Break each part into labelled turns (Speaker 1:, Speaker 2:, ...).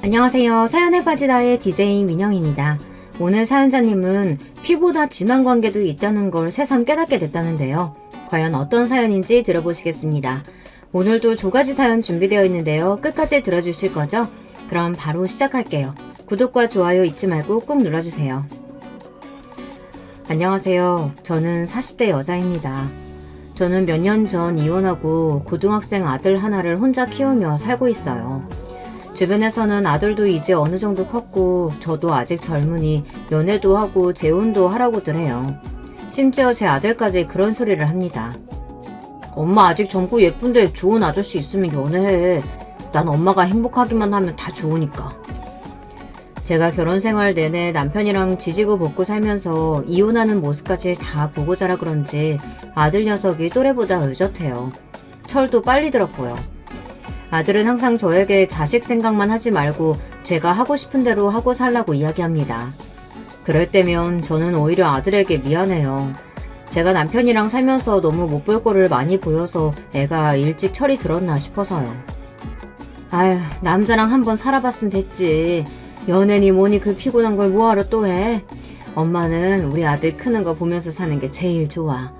Speaker 1: 안녕하세요. 사연에 빠지다의 DJ 민영입니다. 오늘 사연자님은 피보다 진한 관계도 있다는 걸 새삼 깨닫게 됐다는데요. 과연 어떤 사연인지 들어보시겠습니다. 오늘도 두 가지 사연 준비되어 있는데요. 끝까지 들어주실 거죠? 그럼 바로 시작할게요. 구독과 좋아요 잊지 말고 꾹 눌러주세요. 안녕하세요. 저는 40대 여자입니다. 저는 몇 년 전 이혼하고 고등학생 아들 하나를 혼자 키우며 살고 있어요. 주변에서는 아들도 이제 어느 정도 컸고 저도 아직 젊으니 연애도 하고 재혼도 하라고들 해요. 심지어 제 아들까지 그런 소리를 합니다. 엄마 아직 젊고 예쁜데 좋은 아저씨 있으면 연애해. 난 엄마가 행복하기만 하면 다 좋으니까. 제가 결혼 생활 내내 남편이랑 지지고 볶고 살면서 이혼하는 모습까지 다 보고 자라 그런지 아들 녀석이 또래보다 의젓해요. 철도 빨리 들었고요. 아들은 항상 저에게 자식 생각만 하지 말고 제가 하고 싶은 대로 하고 살라고 이야기합니다. 그럴 때면 저는 오히려 아들에게 미안해요. 제가 남편이랑 살면서 너무 못 볼 거를 많이 보여서 애가 일찍 철이 들었나 싶어서요. 아휴, 남자랑 한번 살아봤으면 됐지. 연애니 뭐니 그 피곤한 걸 뭐하러 또 해. 엄마는 우리 아들 크는 거 보면서 사는 게 제일 좋아.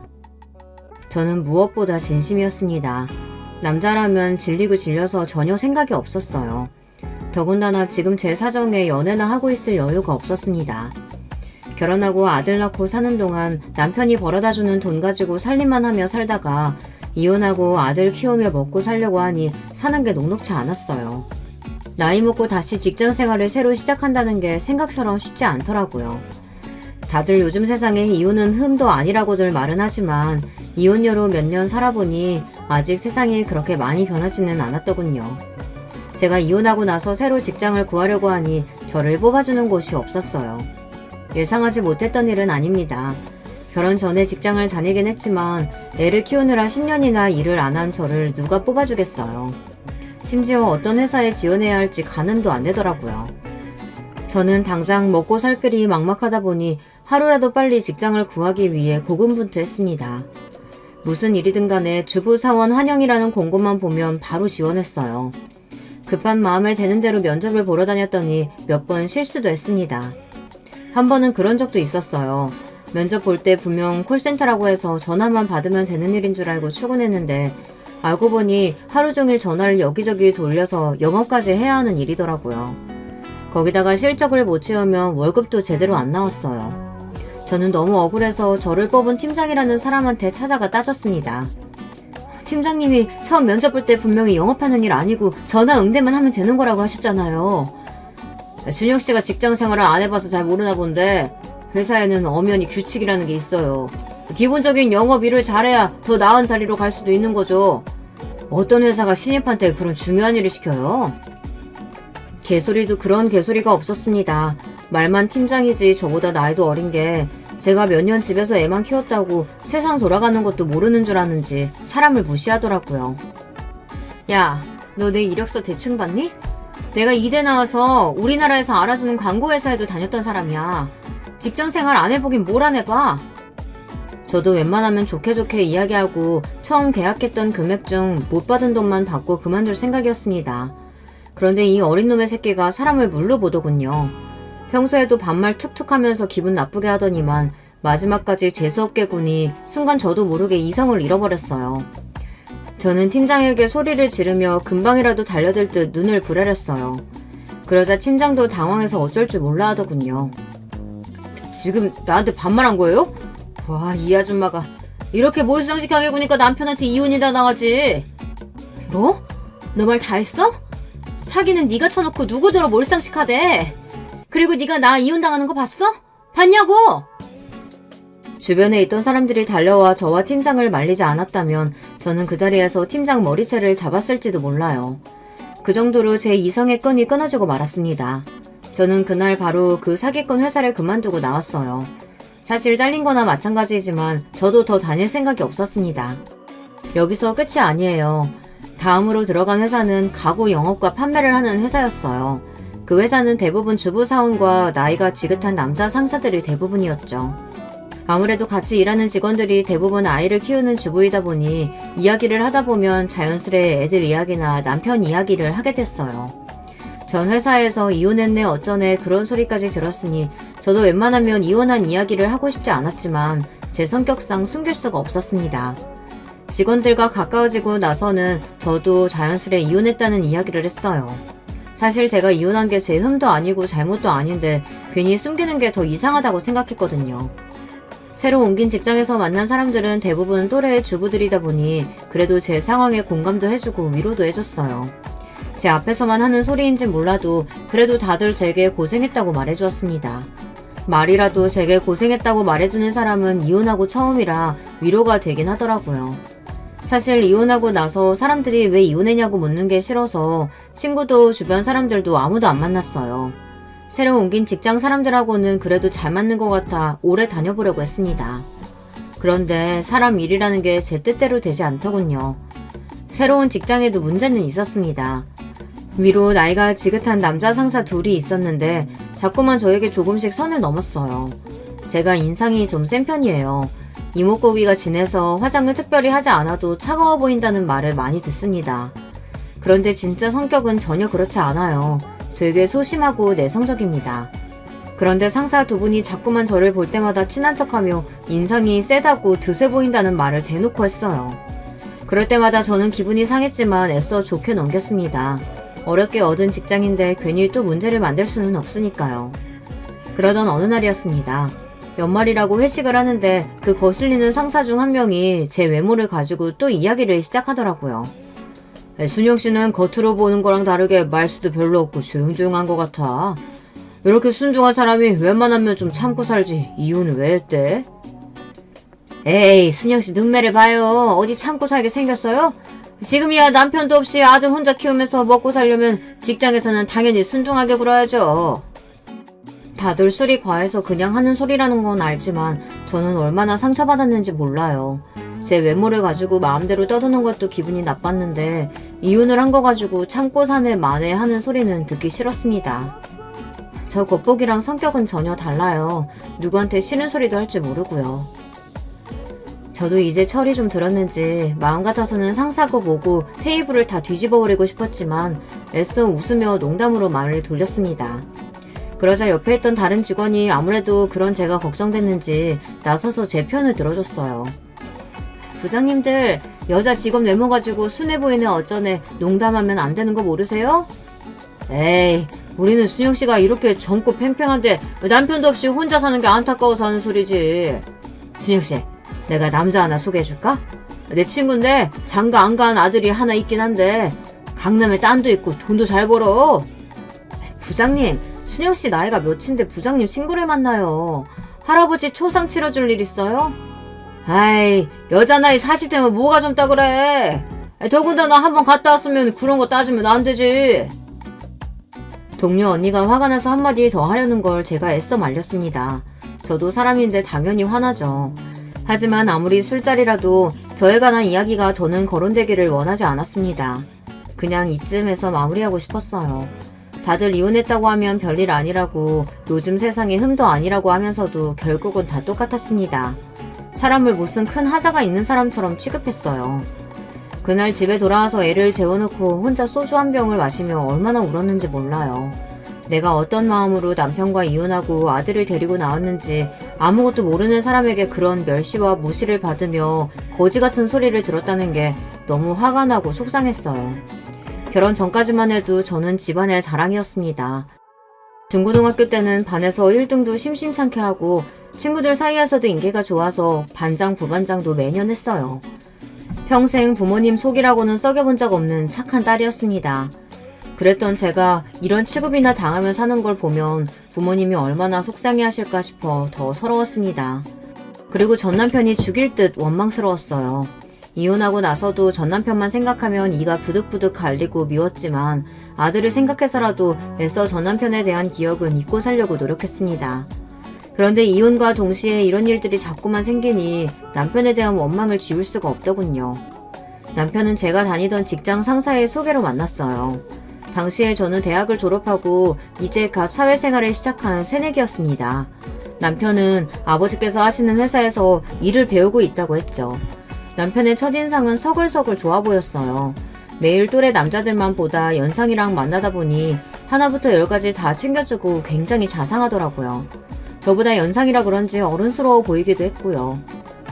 Speaker 1: 저는 무엇보다 진심이었습니다. 남자라면 질리고 질려서 전혀 생각이 없었어요. 더군다나 지금 제 사정에 연애나 하고 있을 여유가 없었습니다. 결혼하고 아들 낳고 사는 동안 남편이 벌어다주는 돈 가지고 살림만 하며 살다가 이혼하고 아들 키우며 먹고 살려고 하니 사는 게 녹록지 않았어요. 나이 먹고 다시 직장 생활을 새로 시작한다는 게 생각처럼 쉽지 않더라고요. 다들 요즘 세상에 이혼은 흠도 아니라고들 말은 하지만 이혼녀로 몇 년 살아보니 아직 세상이 그렇게 많이 변하지는 않았더군요. 제가 이혼하고 나서 새로 직장을 구하려고 하니 저를 뽑아주는 곳이 없었어요. 예상하지 못했던 일은 아닙니다. 결혼 전에 직장을 다니긴 했지만 애를 키우느라 10년이나 일을 안 한 저를 누가 뽑아주겠어요. 심지어 어떤 회사에 지원해야 할지 가늠도 안 되더라고요. 저는 당장 먹고 살 길이 막막하다 보니 하루라도 빨리 직장을 구하기 위해 고군분투했습니다. 무슨 일이든 간에 주부사원 환영이라는 공고만 보면 바로 지원했어요. 급한 마음에 되는 대로 면접을 보러 다녔더니 몇 번 실수도 했습니다. 한 번은 그런 적도 있었어요. 면접 볼 때 분명 콜센터라고 해서 전화만 받으면 되는 일인 줄 알고 출근했는데 알고 보니 하루 종일 전화를 여기저기 돌려서 영업까지 해야 하는 일이더라고요. 거기다가 실적을 못 채우면 월급도 제대로 안 나왔어요. 저는 너무 억울해서 저를 뽑은 팀장이라는 사람한테 찾아가 따졌습니다. 팀장님이 처음 면접 볼 때 분명히 영업하는 일 아니고 전화 응대만 하면 되는 거라고 하셨잖아요. 준혁 씨가 직장 생활을 안 해봐서 잘 모르나 본데 회사에는 엄연히 규칙이라는 게 있어요. 기본적인 영업 일을 잘해야 더 나은 자리로 갈 수도 있는 거죠. 어떤 회사가 신입한테 그런 중요한 일을 시켜요? 개소리도 그런 개소리가 없었습니다. 말만 팀장이지 저보다 나이도 어린 게 제가 몇 년 집에서 애만 키웠다고 세상 돌아가는 것도 모르는 줄 아는지 사람을 무시하더라고요. 야, 너 내 이력서 대충 봤니? 내가 이대 나와서 우리나라에서 알아주는 광고회사에도 다녔던 사람이야. 직장생활 안 해보긴 뭘 안 해봐. 저도 웬만하면 좋게 이야기하고 처음 계약했던 금액 중 못 받은 돈만 받고 그만둘 생각이었습니다. 그런데 이 어린 놈의 새끼가 사람을 물로 보더군요. 평소에도 반말 툭툭 하면서 기분 나쁘게 하더니만 마지막까지 재수없게 구니 순간 저도 모르게 이성을 잃어버렸어요. 저는 팀장에게 소리를 지르며 금방이라도 달려들 듯 눈을 부라렸어요. 그러자 팀장도 당황해서 어쩔 줄 몰라 하더군요. 지금 나한테 반말한 거예요? 와, 이 아줌마가 이렇게 몰상식하게 구니까 남편한테 이혼이 다 나가지. 뭐? 너 말 다 했어? 사기는 네가 쳐놓고 누구더러 몰상식하대. 그리고 네가 나 이혼당하는 거 봤어? 봤냐고! 주변에 있던 사람들이 달려와 저와 팀장을 말리지 않았다면 저는 그 자리에서 팀장 머리채를 잡았을지도 몰라요. 그 정도로 제 이성의 끈이 끊어지고 말았습니다. 저는 그날 바로 그 사기꾼 회사를 그만두고 나왔어요. 사실 잘린 거나 마찬가지지만 저도 더 다닐 생각이 없었습니다. 여기서 끝이 아니에요. 다음으로 들어간 회사는 가구 영업과 판매를 하는 회사였어요. 그 회사는 대부분 주부사원과 나이가 지긋한 남자 상사들이 대부분이었죠. 아무래도 같이 일하는 직원들이 대부분 아이를 키우는 주부이다 보니 이야기를 하다 보면 자연스레 애들 이야기나 남편 이야기를 하게 됐어요. 전 회사에서 이혼했네 어쩌네 그런 소리까지 들었으니 저도 웬만하면 이혼한 이야기를 하고 싶지 않았지만 제 성격상 숨길 수가 없었습니다. 직원들과 가까워지고 나서는 저도 자연스레 이혼했다는 이야기를 했어요. 사실 제가 이혼한 게 제 흠도 아니고 잘못도 아닌데 괜히 숨기는 게 더 이상하다고 생각했거든요. 새로 옮긴 직장에서 만난 사람들은 대부분 또래의 주부들이다 보니 그래도 제 상황에 공감도 해주고 위로도 해줬어요. 제 앞에서만 하는 소리인진 몰라도 그래도 다들 제게 고생했다고 말해주었습니다. 말이라도 제게 고생했다고 말해주는 사람은 이혼하고 처음이라 위로가 되긴 하더라고요. 사실 이혼하고 나서 사람들이 왜 이혼했냐고 묻는 게 싫어서 친구도 주변 사람들도 아무도 안 만났어요. 새로 옮긴 직장 사람들하고는 그래도 잘 맞는 것 같아 오래 다녀보려고 했습니다. 그런데 사람 일이라는 게 제 뜻대로 되지 않더군요. 새로운 직장에도 문제는 있었습니다. 위로 나이가 지긋한 남자 상사 둘이 있었는데 자꾸만 저에게 조금씩 선을 넘었어요. 제가 인상이 좀 센 편이에요. 이목구비가 진해서 화장을 특별히 하지 않아도 차가워 보인다는 말을 많이 듣습니다. 그런데 진짜 성격은 전혀 그렇지 않아요. 되게 소심하고 내성적입니다. 그런데 상사 두 분이 자꾸만 저를 볼 때마다 친한 척하며 인상이 세다고 드세 보인다는 말을 대놓고 했어요. 그럴 때마다 저는 기분이 상했지만 애써 좋게 넘겼습니다. 어렵게 얻은 직장인데 괜히 또 문제를 만들 수는 없으니까요. 그러던 어느 날이었습니다. 연말이라고 회식을 하는데 그 거슬리는 상사 중 한 명이 제 외모를 가지고 또 이야기를 시작하더라고요. 순영씨는 겉으로 보는 거랑 다르게 말수도 별로 없고 조용조용한 것 같아. 이렇게 순중한 사람이 웬만하면 좀 참고 살지 이혼을 왜 했대? 에이, 순영씨 눈매를 봐요. 어디 참고 살게 생겼어요? 지금이야 남편도 없이 아들 혼자 키우면서 먹고 살려면 직장에서는 당연히 순종하게 굴어야죠. 다들 술이 과해서 그냥 하는 소리라는 건 알지만 저는 얼마나 상처받았는지 몰라요. 제 외모를 가지고 마음대로 떠드는 것도 기분이 나빴는데 이혼을 한 거 가지고 참고 사네 마네 하는 소리는 듣기 싫었습니다. 저 겉보기랑 성격은 전혀 달라요. 누구한테 싫은 소리도 할 줄 모르고요. 저도 이제 철이 좀 들었는지 마음 같아서는 상사고 뭐고 테이블을 다 뒤집어버리고 싶었지만 애써 웃으며 농담으로 말을 돌렸습니다. 그러자 옆에 있던 다른 직원이 아무래도 그런 제가 걱정됐는지 나서서 제 편을 들어줬어요. 부장님들, 여자 직업 외모 가지고 순해 보이네 어쩌네 농담하면 안 되는 거 모르세요? 에이, 우리는 순영씨가 이렇게 젊고 팽팽한데 남편도 없이 혼자 사는 게 안타까워서 하는 소리지. 순영씨, 내가 남자 하나 소개해줄까? 내 친구인데 장가 안 간 아들이 하나 있긴 한데 강남에 딴도 있고 돈도 잘 벌어. 부장님, 순영씨 나이가 몇인데 부장님 친구를 만나요. 할아버지 초상 치러줄 일 있어요? 아이, 여자 나이 40대면 뭐가 젊다 그래. 더군다나 한번 갔다 왔으면 그런 거 따지면 안 되지. 동료 언니가 화가 나서 한마디 더 하려는 걸 제가 애써 말렸습니다. 저도 사람인데 당연히 화나죠. 하지만 아무리 술자리라도 저에 관한 이야기가 더는 거론되기를 원하지 않았습니다. 그냥 이쯤에서 마무리하고 싶었어요. 다들 이혼했다고 하면 별일 아니라고 요즘 세상에 흠도 아니라고 하면서도 결국은 다 똑같았습니다. 사람을 무슨 큰 하자가 있는 사람처럼 취급했어요. 그날 집에 돌아와서 애를 재워놓고 혼자 소주 한 병을 마시며 얼마나 울었는지 몰라요. 내가 어떤 마음으로 남편과 이혼하고 아들을 데리고 나왔는지 아무것도 모르는 사람에게 그런 멸시와 무시를 받으며 거지 같은 소리를 들었다는 게 너무 화가 나고 속상했어요. 결혼 전까지만 해도 저는 집안의 자랑이었습니다. 중고등학교 때는 반에서 1등도 심심찮게 하고 친구들 사이에서도 인기가 좋아서 반장, 부반장도 매년 했어요. 평생 부모님 속이라고는 썩여본 적 없는 착한 딸이었습니다. 그랬던 제가 이런 취급이나 당하며 사는 걸 보면 부모님이 얼마나 속상해하실까 싶어 더 서러웠습니다. 그리고 전 남편이 죽일 듯 원망스러웠어요. 이혼하고 나서도 전 남편만 생각하면 이가 부득부득 갈리고 미웠지만 아들을 생각해서라도 애써 전 남편에 대한 기억은 잊고 살려고 노력했습니다. 그런데 이혼과 동시에 이런 일들이 자꾸만 생기니 남편에 대한 원망을 지울 수가 없더군요. 남편은 제가 다니던 직장 상사의 소개로 만났어요. 당시에 저는 대학을 졸업하고 이제 갓 사회생활을 시작한 새내기였습니다. 남편은 아버지께서 하시는 회사에서 일을 배우고 있다고 했죠. 남편의 첫인상은 서글서글 좋아 보였어요. 매일 또래 남자들만 보다 연상이랑 만나다 보니 하나부터 열까지 다 챙겨주고 굉장히 자상하더라고요. 저보다 연상이라 그런지 어른스러워 보이기도 했고요.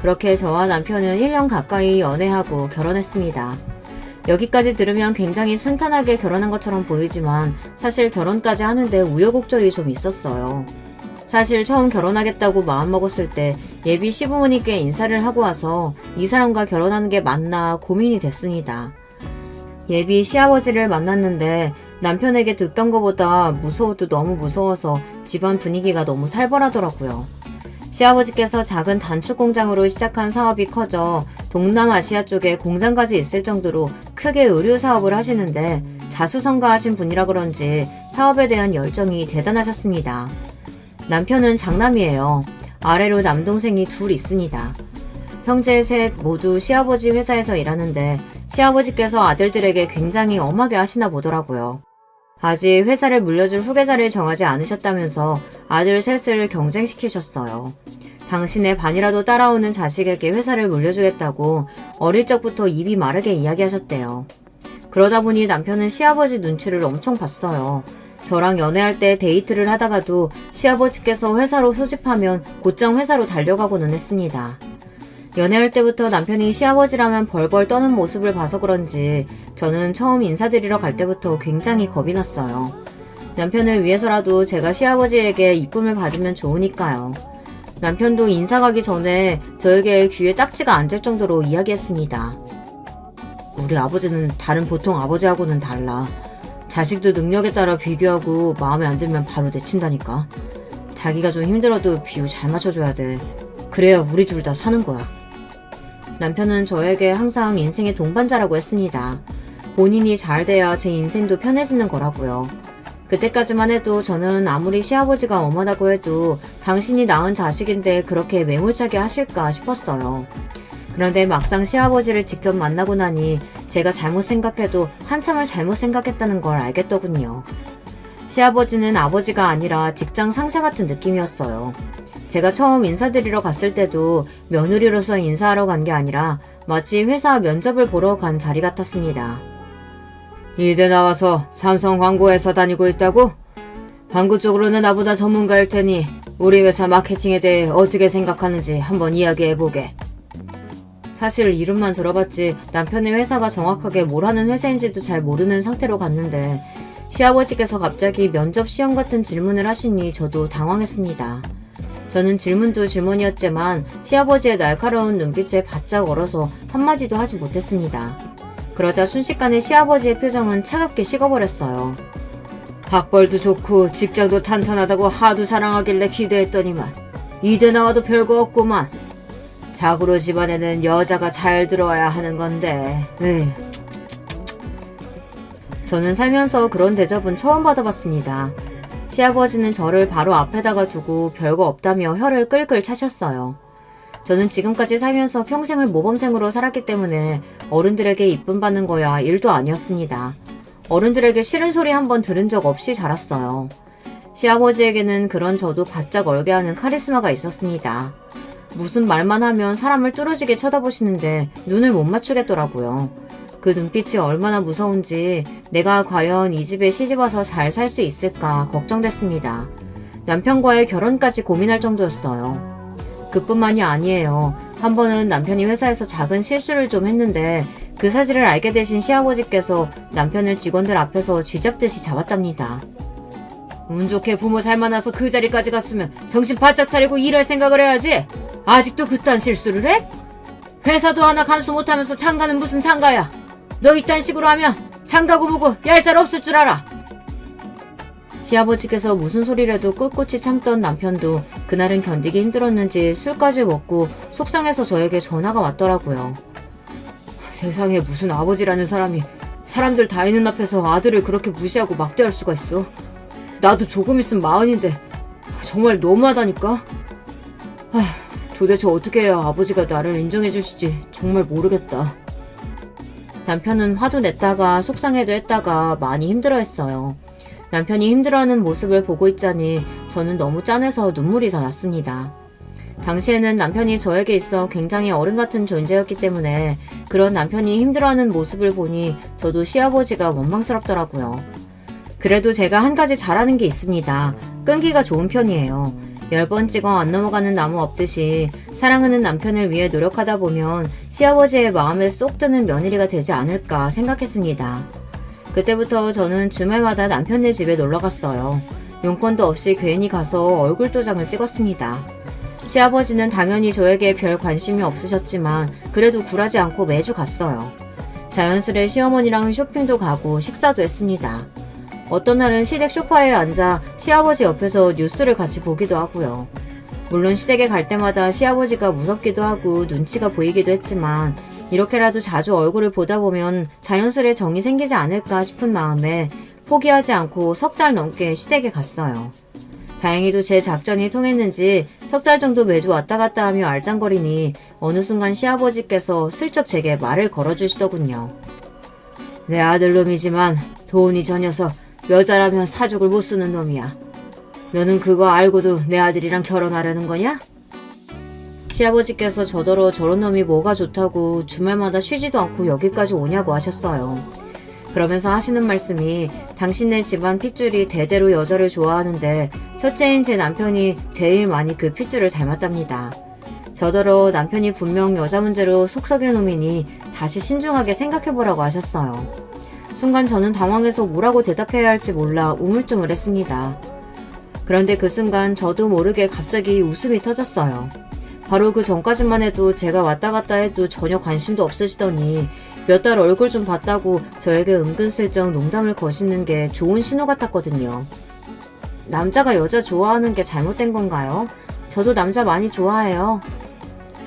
Speaker 1: 그렇게 저와 남편은 1년 가까이 연애하고 결혼했습니다. 여기까지 들으면 굉장히 순탄하게 결혼한 것처럼 보이지만 사실 결혼까지 하는데 우여곡절이 좀 있었어요. 사실 처음 결혼하겠다고 마음먹었을 때 예비 시부모님께 인사를 하고 와서 이 사람과 결혼하는 게 맞나 고민이 됐습니다. 예비 시아버지를 만났는데 남편에게 듣던 것보다 무서워도 너무 무서워서 집안 분위기가 너무 살벌하더라고요. 시아버지께서 작은 단축 공장으로 시작한 사업이 커져 동남아시아 쪽에 공장까지 있을 정도로 크게 의류 사업을 하시는데 자수성가하신 분이라 그런지 사업에 대한 열정이 대단하셨습니다. 남편은 장남이에요. 아래로 남동생이 둘 있습니다. 형제 셋 모두 시아버지 회사에서 일하는데 시아버지께서 아들들에게 굉장히 엄하게 하시나 보더라고요. 아직 회사를 물려줄 후계자를 정하지 않으셨다면서 아들 셋을 경쟁시키셨어요. 당신의 반이라도 따라오는 자식에게 회사를 물려주겠다고 어릴 적부터 입이 마르게 이야기하셨대요. 그러다 보니 남편은 시아버지 눈치를 엄청 봤어요. 저랑 연애할 때 데이트를 하다가도 시아버지께서 회사로 소집하면 곧장 회사로 달려가고는 했습니다. 연애할 때부터 남편이 시아버지라면 벌벌 떠는 모습을 봐서 그런지 저는 처음 인사드리러 갈 때부터 굉장히 겁이 났어요. 남편을 위해서라도 제가 시아버지에게 이쁨을 받으면 좋으니까요. 남편도 인사 가기 전에 저에게 귀에 딱지가 앉을 정도로 이야기했습니다. 우리 아버지는 다른 보통 아버지하고는 달라. 자식도 능력에 따라 비교하고 마음에 안 들면 바로 내친다니까. 자기가 좀 힘들어도 비유 잘 맞춰줘야 돼. 그래야 우리 둘 다 사는 거야. 남편은 저에게 항상 인생의 동반자라고 했습니다. 본인이 잘 돼야 제 인생도 편해지는 거라고요. 그때까지만 해도 저는 아무리 시아버지가 엄하다고 해도 당신이 낳은 자식인데 그렇게 매몰차게 하실까 싶었어요. 그런데 막상 시아버지를 직접 만나고 나니 제가 잘못 생각해도 한참을 잘못 생각했다는 걸 알겠더군요. 시아버지는 아버지가 아니라 직장 상사 같은 느낌이었어요. 제가 처음 인사드리러 갔을 때도 며느리로서 인사하러 간 게 아니라 마치 회사 면접을 보러 간 자리 같았습니다. 이대 나와서 삼성 광고회사 다니고 있다고? 광고 쪽으로는 나보다 전문가일 테니 우리 회사 마케팅에 대해 어떻게 생각하는지 한번 이야기해보게. 사실 이름만 들어봤지 남편의 회사가 정확하게 뭘 하는 회사인지도 잘 모르는 상태로 갔는데 시아버지께서 갑자기 면접 시험 같은 질문을 하시니 저도 당황했습니다. 저는 질문도 질문이었지만 시아버지의 날카로운 눈빛에 바짝 얼어서 한마디도 하지 못했습니다. 그러자 순식간에 시아버지의 표정은 차갑게 식어버렸어요. 학벌도 좋고 직장도 탄탄하다고 하도 자랑하길래 기대했더니만 이대 나와도 별거 없구만. 자고로 집안에는 여자가 잘 들어와야 하는 건데. 저는 살면서 그런 대접은 처음 받아봤습니다. 시아버지는 저를 바로 앞에다가 두고 별거 없다며 혀를 끌끌 차셨어요. 저는 지금까지 살면서 평생을 모범생으로 살았기 때문에 어른들에게 이쁨 받는 거야 일도 아니었습니다. 어른들에게 싫은 소리 한번 들은 적 없이 자랐어요. 시아버지에게는 그런 저도 바짝 얼게 하는 카리스마가 있었습니다. 무슨 말만 하면 사람을 뚫어지게 쳐다보시는데 눈을 못 맞추겠더라고요. 그 눈빛이 얼마나 무서운지 내가 과연 이 집에 시집와서 잘 살 수 있을까 걱정됐습니다. 남편과의 결혼까지 고민할 정도였어요. 그뿐만이 아니에요. 한 번은 남편이 회사에서 작은 실수를 좀 했는데 그 사실을 알게 되신 시아버지께서 남편을 직원들 앞에서 쥐잡듯이 잡았답니다. 운 좋게 부모 잘 만나서 그 자리까지 갔으면 정신 바짝 차리고 일할 생각을 해야지. 아직도 그딴 실수를 해? 회사도 하나 간수 못하면서 장가는 무슨 장가야. 너 이딴 식으로 하면 장가고 보고 얄짤 없을 줄 알아. 시아버지께서 무슨 소리를 해도 꿋꿋이 참던 남편도 그날은 견디기 힘들었는지 술까지 먹고 속상해서 저에게 전화가 왔더라고요. 세상에 무슨 아버지라는 사람이 사람들 다 있는 앞에서 아들을 그렇게 무시하고 막대할 수가 있어. 나도 조금 있으면 40인데 정말 너무하다니까. 도대체 어떻게 해야 아버지가 나를 인정해 주실지 정말 모르겠다. 남편은 화도 냈다가 속상해도 했다가 많이 힘들어했어요. 남편이 힘들어하는 모습을 보고 있자니 저는 너무 짠해서 눈물이 다 났습니다. 당시에는 남편이 저에게 있어 굉장히 어른 같은 존재였기 때문에 그런 남편이 힘들어하는 모습을 보니 저도 시아버지가 원망스럽더라고요. 그래도 제가 한 가지 잘하는 게 있습니다. 끈기가 좋은 편이에요. 10번 찍어 안 넘어가는 나무 없듯이 사랑하는 남편을 위해 노력하다 보면 시아버지의 마음에 쏙 드는 며느리가 되지 않을까 생각했습니다. 그때부터 저는 주말마다 남편네 집에 놀러갔어요. 용건도 없이 괜히 가서 얼굴 도장을 찍었습니다. 시아버지는 당연히 저에게 별 관심이 없으셨지만 그래도 굴하지 않고 매주 갔어요. 자연스레 시어머니랑 쇼핑도 가고 식사도 했습니다. 어떤 날은 시댁 소파에 앉아 시아버지 옆에서 뉴스를 같이 보기도 하고요. 물론 시댁에 갈 때마다 시아버지가 무섭기도 하고 눈치가 보이기도 했지만 이렇게라도 자주 얼굴을 보다 보면 자연스레 정이 생기지 않을까 싶은 마음에 포기하지 않고 3달 넘게 시댁에 갔어요. 다행히도 제 작전이 통했는지 3달 정도 매주 왔다 갔다 하며 알짱거리니 어느 순간 시아버지께서 슬쩍 제게 말을 걸어주시더군요. 내 아들놈이지만 돈이 저 녀석 여자라면 사족을 못 쓰는 놈이야. 너는 그거 알고도 내 아들이랑 결혼하려는 거냐? 시아버지께서 저더러 저런 놈이 뭐가 좋다고 주말마다 쉬지도 않고 여기까지 오냐고 하셨어요. 그러면서 하시는 말씀이 당신네 집안 핏줄이 대대로 여자를 좋아하는데 첫째인 제 남편이 제일 많이 그 핏줄을 닮았답니다. 저더러 남편이 분명 여자 문제로 속 썩일 놈이니 다시 신중하게 생각해보라고 하셨어요. 순간 저는 당황해서 뭐라고 대답해야 할지 몰라 우물쭈물했습니다. 그런데 그 순간 저도 모르게 갑자기 웃음이 터졌어요. 바로 그 전까지만 해도 제가 왔다 갔다 해도 전혀 관심도 없으시더니 몇 달 얼굴 좀 봤다고 저에게 은근슬쩍 농담을 거시는 게 좋은 신호 같았거든요. 남자가 여자 좋아하는 게 잘못된 건가요? 저도 남자 많이 좋아해요.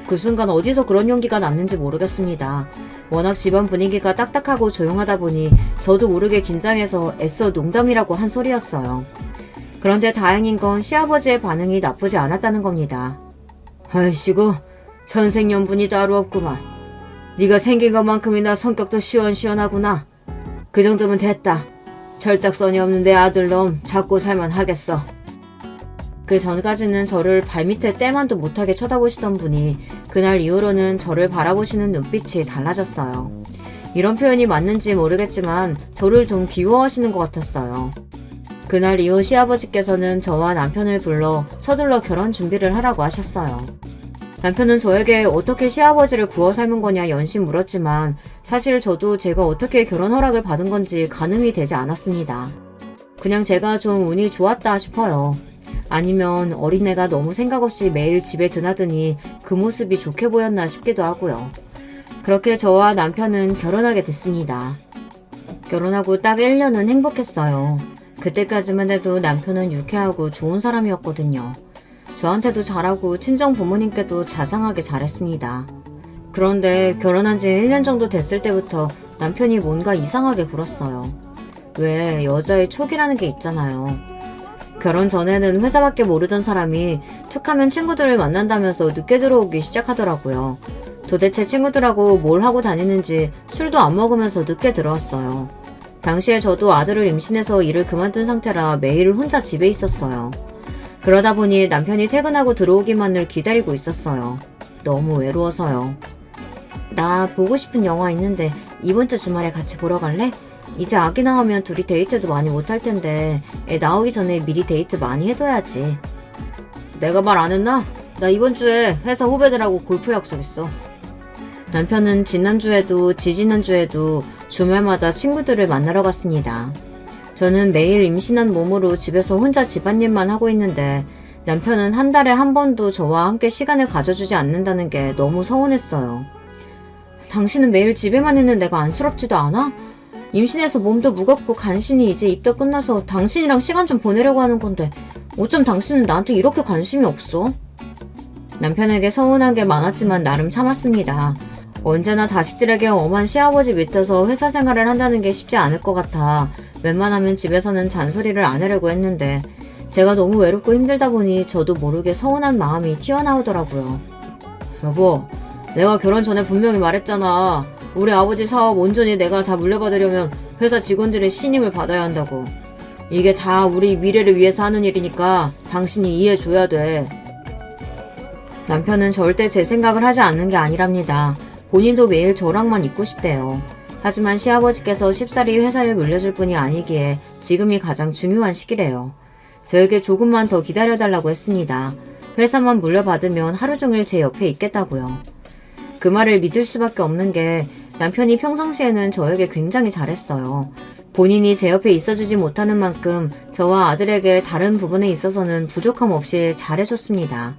Speaker 1: 그 순간 어디서 그런 용기가 났는지 모르겠습니다. 워낙 집안 분위기가 딱딱하고 조용하다 보니 저도 모르게 긴장해서 애써 농담이라고 한 소리였어요. 그런데 다행인 건 시아버지의 반응이 나쁘지 않았다는 겁니다. 아이씨고 천생연분이 따로 없구만. 네가 생긴 것만큼이나 성격도 시원시원하구나. 그 정도면 됐다. 철딱서니 없는 내 아들놈 잡고 살만 하겠어. 그 전까지는 저를 발밑에 떼만도 못하게 쳐다보시던 분이 그날 이후로는 저를 바라보시는 눈빛이 달라졌어요. 이런 표현이 맞는지 모르겠지만 저를 좀 귀여워하시는 것 같았어요. 그날 이후 시아버지께서는 저와 남편을 불러 서둘러 결혼 준비를 하라고 하셨어요. 남편은 저에게 어떻게 시아버지를 구워 삶은 거냐 연신 물었지만 사실 저도 제가 어떻게 결혼 허락을 받은 건지 가늠이 되지 않았습니다. 그냥 제가 좀 운이 좋았다 싶어요. 아니면 어린애가 너무 생각 없이 매일 집에 드나드니 그 모습이 좋게 보였나 싶기도 하고요. 그렇게 저와 남편은 결혼하게 됐습니다. 결혼하고 딱 1년은 행복했어요. 그때까지만 해도 남편은 유쾌하고 좋은 사람이었거든요. 저한테도 잘하고 친정 부모님께도 자상하게 잘했습니다. 그런데 결혼한 지 1년 정도 됐을 때부터 남편이 뭔가 이상하게 굴었어요. 왜 여자의 촉이라는 게 있잖아요. 결혼 전에는 회사밖에 모르던 사람이 툭하면 친구들을 만난다면서 늦게 들어오기 시작하더라고요. 도대체 친구들하고 뭘 하고 다니는지 술도 안 먹으면서 늦게 들어왔어요. 당시에 저도 아들을 임신해서 일을 그만둔 상태라 매일 혼자 집에 있었어요. 그러다 보니 남편이 퇴근하고 들어오기만을 기다리고 있었어요. 너무 외로워서요. 나 보고 싶은 영화 있는데 이번 주 주말에 같이 보러 갈래? 이제 아기 나오면 둘이 데이트도 많이 못할 텐데 애 나오기 전에 미리 데이트 많이 해둬야지. 내가 말 안 했나? 나 이번 주에 회사 후배들하고 골프 약속 있어. 남편은 지난주에도 지지난주에도 주말마다 친구들을 만나러 갔습니다. 저는 매일 임신한 몸으로 집에서 혼자 집안일만 하고 있는데 남편은 한 달에 한 번도 저와 함께 시간을 가져주지 않는다는 게 너무 서운했어요. 당신은 매일 집에만 있는 내가 안쓰럽지도 않아? 임신해서 몸도 무겁고 간신히 이제 입도 끝나서 당신이랑 시간 좀 보내려고 하는 건데 어쩜 당신은 나한테 이렇게 관심이 없어? 남편에게 서운한 게 많았지만 나름 참았습니다. 언제나 자식들에게 엄한 시아버지 밑에서 회사 생활을 한다는 게 쉽지 않을 것 같아 웬만하면 집에서는 잔소리를 안 하려고 했는데 제가 너무 외롭고 힘들다 보니 저도 모르게 서운한 마음이 튀어나오더라고요. 여보, 내가 결혼 전에 분명히 말했잖아. 우리 아버지 사업 온전히 내가 다 물려받으려면 회사 직원들의 신임을 받아야 한다고. 이게 다 우리 미래를 위해서 하는 일이니까 당신이 이해해줘야 돼. 남편은 절대 제 생각을 하지 않는 게 아니랍니다. 본인도 매일 저랑만 있고 싶대요. 하지만 시아버지께서 쉽사리 회사를 물려줄 뿐이 아니기에 지금이 가장 중요한 시기래요. 저에게 조금만 더 기다려달라고 했습니다. 회사만 물려받으면 하루 종일 제 옆에 있겠다고요. 그 말을 믿을 수밖에 없는 게 남편이 평상시에는 저에게 굉장히 잘했어요. 본인이 제 옆에 있어주지 못하는 만큼 저와 아들에게 다른 부분에 있어서는 부족함 없이 잘해줬습니다.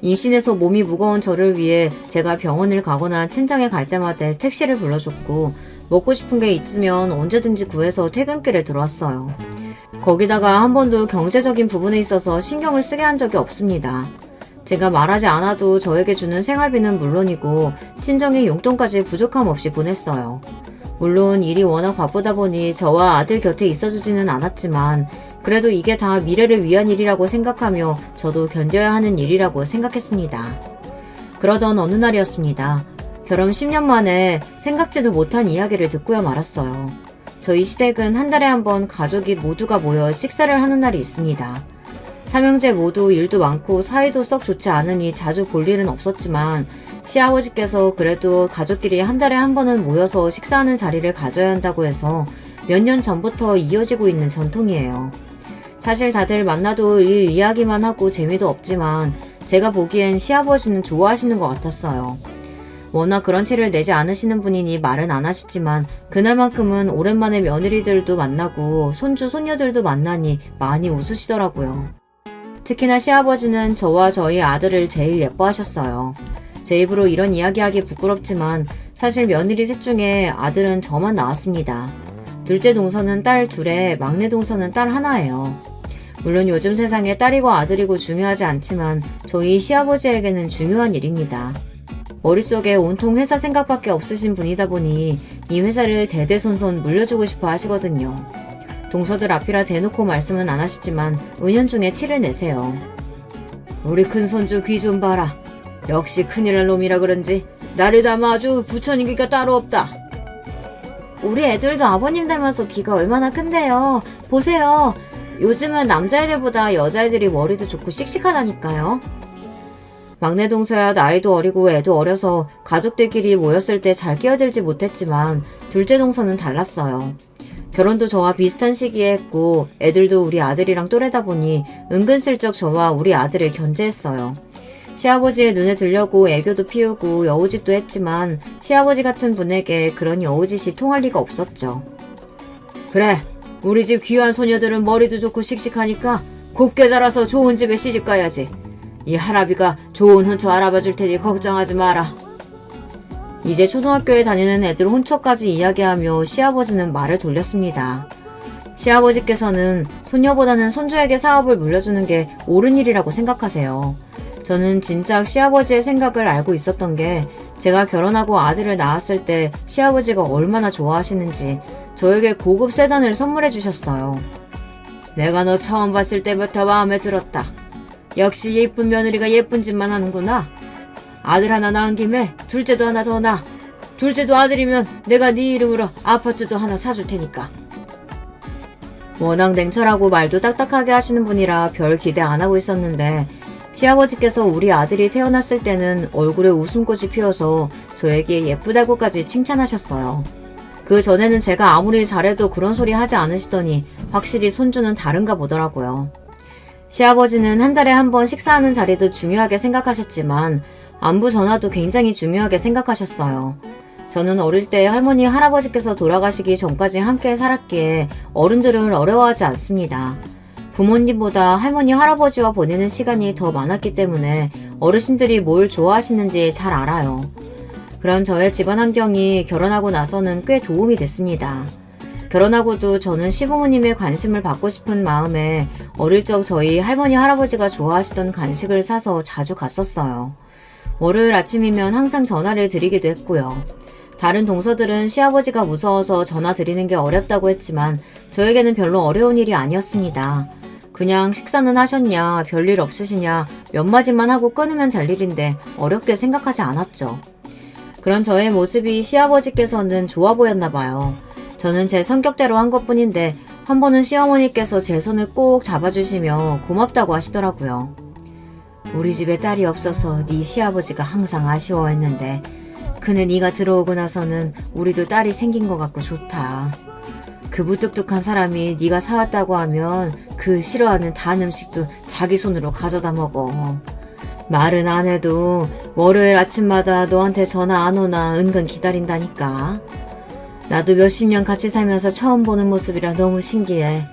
Speaker 1: 임신해서 몸이 무거운 저를 위해 제가 병원을 가거나 친정에 갈 때마다 택시를 불러줬고 먹고 싶은 게 있으면 언제든지 구해서 퇴근길에 들어왔어요. 거기다가 한 번도 경제적인 부분에 있어서 신경을 쓰게 한 적이 없습니다. 제가 말하지 않아도 저에게 주는 생활비는 물론이고 친정의 용돈까지 부족함 없이 보냈어요. 물론 일이 워낙 바쁘다 보니 저와 아들 곁에 있어주지는 않았지만 그래도 이게 다 미래를 위한 일이라고 생각하며 저도 견뎌야 하는 일이라고 생각했습니다. 그러던 어느 날이었습니다. 결혼 10년 만에 생각지도 못한 이야기를 듣고야 말았어요. 저희 시댁은 한 달에 한 번 가족이 모두가 모여 식사를 하는 날이 있습니다. 삼형제 모두 일도 많고 사이도 썩 좋지 않으니 자주 볼 일은 없었지만 시아버지께서 그래도 가족끼리 한 달에 한 번은 모여서 식사하는 자리를 가져야 한다고 해서 몇 년 전부터 이어지고 있는 전통이에요. 사실 다들 만나도 일 이야기만 하고 재미도 없지만 제가 보기엔 시아버지는 좋아하시는 것 같았어요. 워낙 그런 티를 내지 않으시는 분이니 말은 안 하시지만 그날만큼은 오랜만에 며느리들도 만나고 손주 손녀들도 만나니 많이 웃으시더라고요. 특히나 시아버지는 저와 저희 아들을 제일 예뻐하셨어요. 제 입으로 이런 이야기하기 부끄럽지만 사실 며느리 셋 중에 아들은 저만 낳았습니다. 둘째 동서는 딸 둘에 막내 동서는 딸 하나예요. 물론 요즘 세상에 딸이고 아들이고 중요하지 않지만 저희 시아버지에게는 중요한 일입니다. 머릿속에 온통 회사 생각밖에 없으신 분이다 보니 이 회사를 대대손손 물려주고 싶어 하시거든요. 동서들 앞이라 대놓고 말씀은 안 하시지만 은연중에 티를 내세요. 우리 큰손주 귀 좀 봐라. 역시 큰일 날 놈이라 그런지 나를 닮아 아주 부처님기가 따로 없다. 우리 애들도 아버님 닮아서 귀가 얼마나 큰데요. 보세요. 요즘은 남자애들보다 여자애들이 머리도 좋고 씩씩하다니까요. 막내 동서야 나이도 어리고 애도 어려서 가족들끼리 모였을 때 잘 끼어들지 못했지만 둘째 동서는 달랐어요. 결혼도 저와 비슷한 시기에 했고 애들도 우리 아들이랑 또래다 보니 은근슬쩍 저와 우리 아들을 견제했어요. 시아버지의 눈에 들려고 애교도 피우고 여우짓도 했지만 시아버지 같은 분에게 그런 여우짓이 통할 리가 없었죠. 그래, 우리 집 귀한 소녀들은 머리도 좋고 씩씩하니까 곱게 자라서 좋은 집에 시집 가야지. 이 할아비가 좋은 혼처 알아봐 줄 테니 걱정하지 마라. 이제 초등학교에 다니는 애들 혼처까지 이야기하며 시아버지는 말을 돌렸습니다. 시아버지께서는 손녀보다는 손주에게 사업을 물려주는 게 옳은 일이라고 생각하세요. 저는 진작 시아버지의 생각을 알고 있었던 게 제가 결혼하고 아들을 낳았을 때 시아버지가 얼마나 좋아하시는지 저에게 고급 세단을 선물해 주셨어요. 내가 너 처음 봤을 때부터 마음에 들었다. 역시 예쁜 며느리가 예쁜 짓만 하는구나. 아들 하나 낳은 김에 둘째도 하나 더 낳아. 둘째도 아들이면 내가 네 이름으로 아파트도 하나 사줄 테니까. 워낙 냉철하고 말도 딱딱하게 하시는 분이라 별 기대 안 하고 있었는데 시아버지께서 우리 아들이 태어났을 때는 얼굴에 웃음꽃이 피어서 저에게 예쁘다고까지 칭찬하셨어요. 그 전에는 제가 아무리 잘해도 그런 소리 하지 않으시더니 확실히 손주는 다른가 보더라고요. 시아버지는 한 달에 한 번 식사하는 자리도 중요하게 생각하셨지만 안부 전화도 굉장히 중요하게 생각하셨어요. 저는 어릴 때 할머니, 할아버지께서 돌아가시기 전까지 함께 살았기에 어른들을 어려워하지 않습니다. 부모님보다 할머니, 할아버지와 보내는 시간이 더 많았기 때문에 어르신들이 뭘 좋아하시는지 잘 알아요. 그런 저의 집안 환경이 결혼하고 나서는 꽤 도움이 됐습니다. 결혼하고도 저는 시부모님의 관심을 받고 싶은 마음에 어릴 적 저희 할머니, 할아버지가 좋아하시던 간식을 사서 자주 갔었어요. 월요일 아침이면 항상 전화를 드리기도 했고요. 다른 동서들은 시아버지가 무서워서 전화 드리는 게 어렵다고 했지만 저에게는 별로 어려운 일이 아니었습니다. 그냥 식사는 하셨냐, 별일 없으시냐 몇 마디만 하고 끊으면 될 일인데 어렵게 생각하지 않았죠. 그런 저의 모습이 시아버지께서는 좋아 보였나 봐요. 저는 제 성격대로 한 것뿐인데 한 번은 시어머니께서 제 손을 꼭 잡아주시며 고맙다고 하시더라고요. 우리 집에 딸이 없어서 네 시아버지가 항상 아쉬워했는데 그네 네가 들어오고 나서는 우리도 딸이 생긴 것 같고 좋다. 그 무뚝뚝한 사람이 네가 사왔다고 하면 그 싫어하는 단 음식도 자기 손으로 가져다 먹어. 말은 안 해도 월요일 아침마다 너한테 전화 안 오나 은근 기다린다니까. 나도 몇십 년 같이 살면서 처음 보는 모습이라 너무 신기해.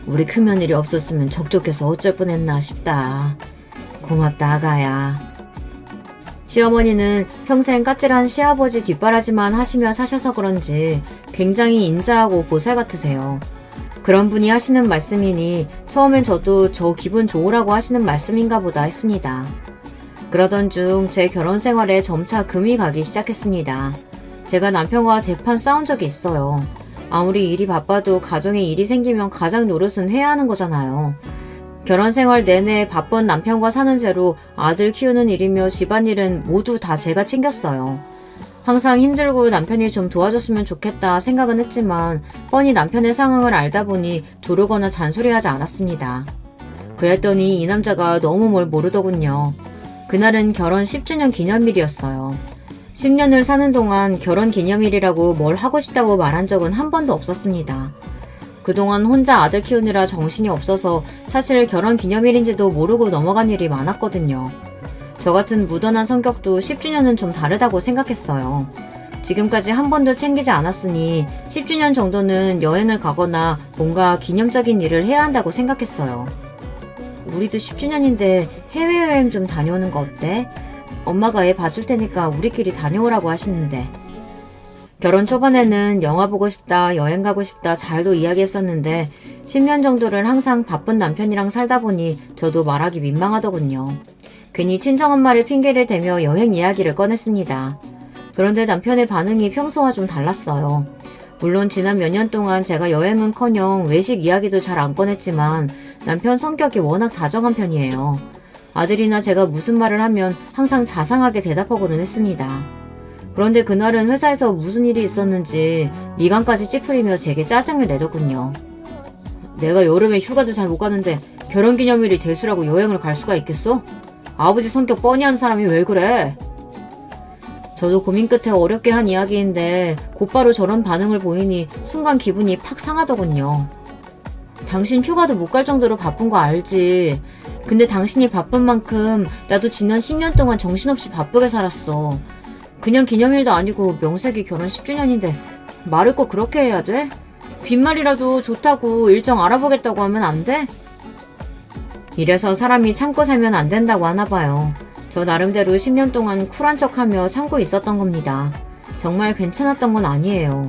Speaker 1: 우리 큰며느리 없었으면 적적해서 어쩔 뻔했나 싶다. 고맙다 아가야. 시어머니는 평생 까칠한 시아버지 뒷바라지만 하시며 사셔서 그런지 굉장히 인자하고 보살 같으세요. 그런 분이 하시는 말씀이니 처음엔 저도 저 기분 좋으라고 하시는 말씀인가 보다 했습니다. 그러던 중 제 결혼 생활에 점차 금이 가기 시작했습니다. 제가 남편과 대판 싸운 적이 있어요. 아무리 일이 바빠도 가정에 일이 생기면 가장 노릇은 해야 하는 거잖아요. 결혼 생활 내내 바쁜 남편과 사는 채로 아들 키우는 일이며 집안일은 모두 다 제가 챙겼어요. 항상 힘들고 남편이 좀 도와줬으면 좋겠다 생각은 했지만 뻔히 남편의 상황을 알다 보니 조르거나 잔소리하지 않았습니다. 그랬더니 이 남자가 너무 뭘 모르더군요. 그날은 결혼 10주년 기념일이었어요. 10년을 사는 동안 결혼 기념일이라고 뭘 하고 싶다고 말한 적은 한 번도 없었습니다. 그동안 혼자 아들 키우느라 정신이 없어서 사실 결혼 기념일인지도 모르고 넘어간 일이 많았거든요. 저 같은 무던한 성격도 10주년은 좀 다르다고 생각했어요. 지금까지 한 번도 챙기지 않았으니 10주년 정도는 여행을 가거나 뭔가 기념적인 일을 해야 한다고 생각했어요. 우리도 10주년인데 해외여행 좀 다녀오는 거 어때? 엄마가 애 봐줄 테니까 우리끼리 다녀오라고 하시는데. 결혼 초반에는 영화 보고 싶다, 여행 가고 싶다 잘도 이야기했었는데 10년 정도를 항상 바쁜 남편이랑 살다 보니 저도 말하기 민망하더군요. 괜히 친정엄마를 핑계를 대며 여행 이야기를 꺼냈습니다. 그런데 남편의 반응이 평소와 좀 달랐어요. 물론 지난 몇 년 동안 제가 여행은커녕 외식 이야기도 잘 안 꺼냈지만 남편 성격이 워낙 다정한 편이에요. 아들이나 제가 무슨 말을 하면 항상 자상하게 대답하고는 했습니다. 그런데 그날은 회사에서 무슨 일이 있었는지 미간까지 찌푸리며 제게 짜증을 내더군요. 내가 여름에 휴가도 잘 못 가는데 결혼기념일이 대수라고 여행을 갈 수가 있겠어? 아버지 성격 뻔히 한 사람이 왜 그래? 저도 고민 끝에 어렵게 한 이야기인데 곧바로 저런 반응을 보이니 순간 기분이 팍 상하더군요. 당신 휴가도 못 갈 정도로 바쁜 거 알지? 근데 당신이 바쁜 만큼 나도 지난 10년 동안 정신없이 바쁘게 살았어. 그냥 기념일도 아니고 명색이 결혼 10주년인데 말을 꼭 그렇게 해야 돼? 빈말이라도 좋다고 일정 알아보겠다고 하면 안 돼? 이래서 사람이 참고 살면 안 된다고 하나 봐요. 저 나름대로 10년 동안 쿨한 척하며 참고 있었던 겁니다. 정말 괜찮았던 건 아니에요.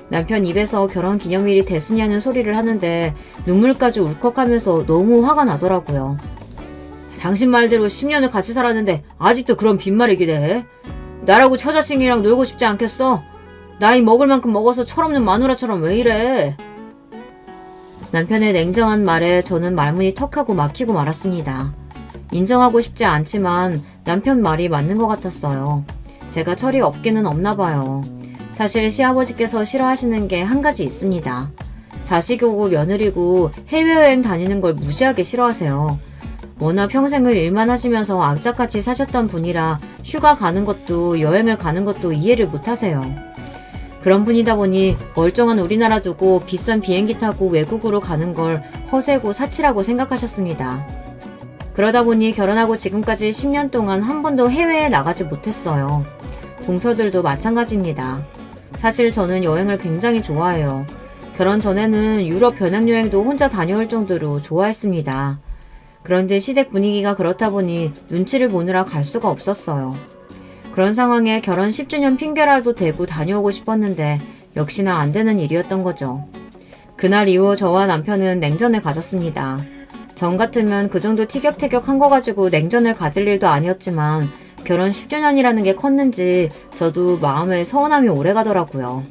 Speaker 1: 남편 입에서 결혼 기념일이 대수냐는 소리를 하는데 눈물까지 울컥하면서 너무 화가 나더라고요. 당신 말대로 10년을 같이 살았는데 아직도 그런 빈말이게 돼? 나라고 처자식이랑 놀고 싶지 않겠어? 나이 먹을 만큼 먹어서 철없는 마누라처럼 왜 이래? 남편의 냉정한 말에 저는 말문이 턱하고 막히고 말았습니다. 인정하고 싶지 않지만 남편 말이 맞는 것 같았어요. 제가 철이 없기는 없나 봐요. 사실 시아버지께서 싫어하시는 게 한 가지 있습니다. 자식이고 며느리고 해외여행 다니는 걸 무지하게 싫어하세요. 워낙 평생을 일만 하시면서 악착같이 사셨던 분이라 휴가 가는 것도 여행을 가는 것도 이해를 못하세요. 그런 분이다 보니 멀쩡한 우리나라 두고 비싼 비행기 타고 외국으로 가는 걸 허세고 사치라고 생각하셨습니다. 그러다 보니 결혼하고 지금까지 10년 동안 한 번도 해외에 나가지 못했어요. 동서들도 마찬가지입니다. 사실 저는 여행을 굉장히 좋아해요. 결혼 전에는 유럽 배낭여행도 혼자 다녀올 정도로 좋아했습니다. 그런데 시댁 분위기가 그렇다 보니 눈치를 보느라 갈 수가 없었어요. 그런 상황에 결혼 10주년 핑계라도 대고 다녀오고 싶었는데 역시나 안 되는 일이었던 거죠. 그날 이후 저와 남편은 냉전을 가졌습니다. 전 같으면 그 정도 티격태격한 거 가지고 냉전을 가질 일도 아니었지만 결혼 10주년이라는 게 컸는지 저도 마음에 서운함이 오래가더라고요.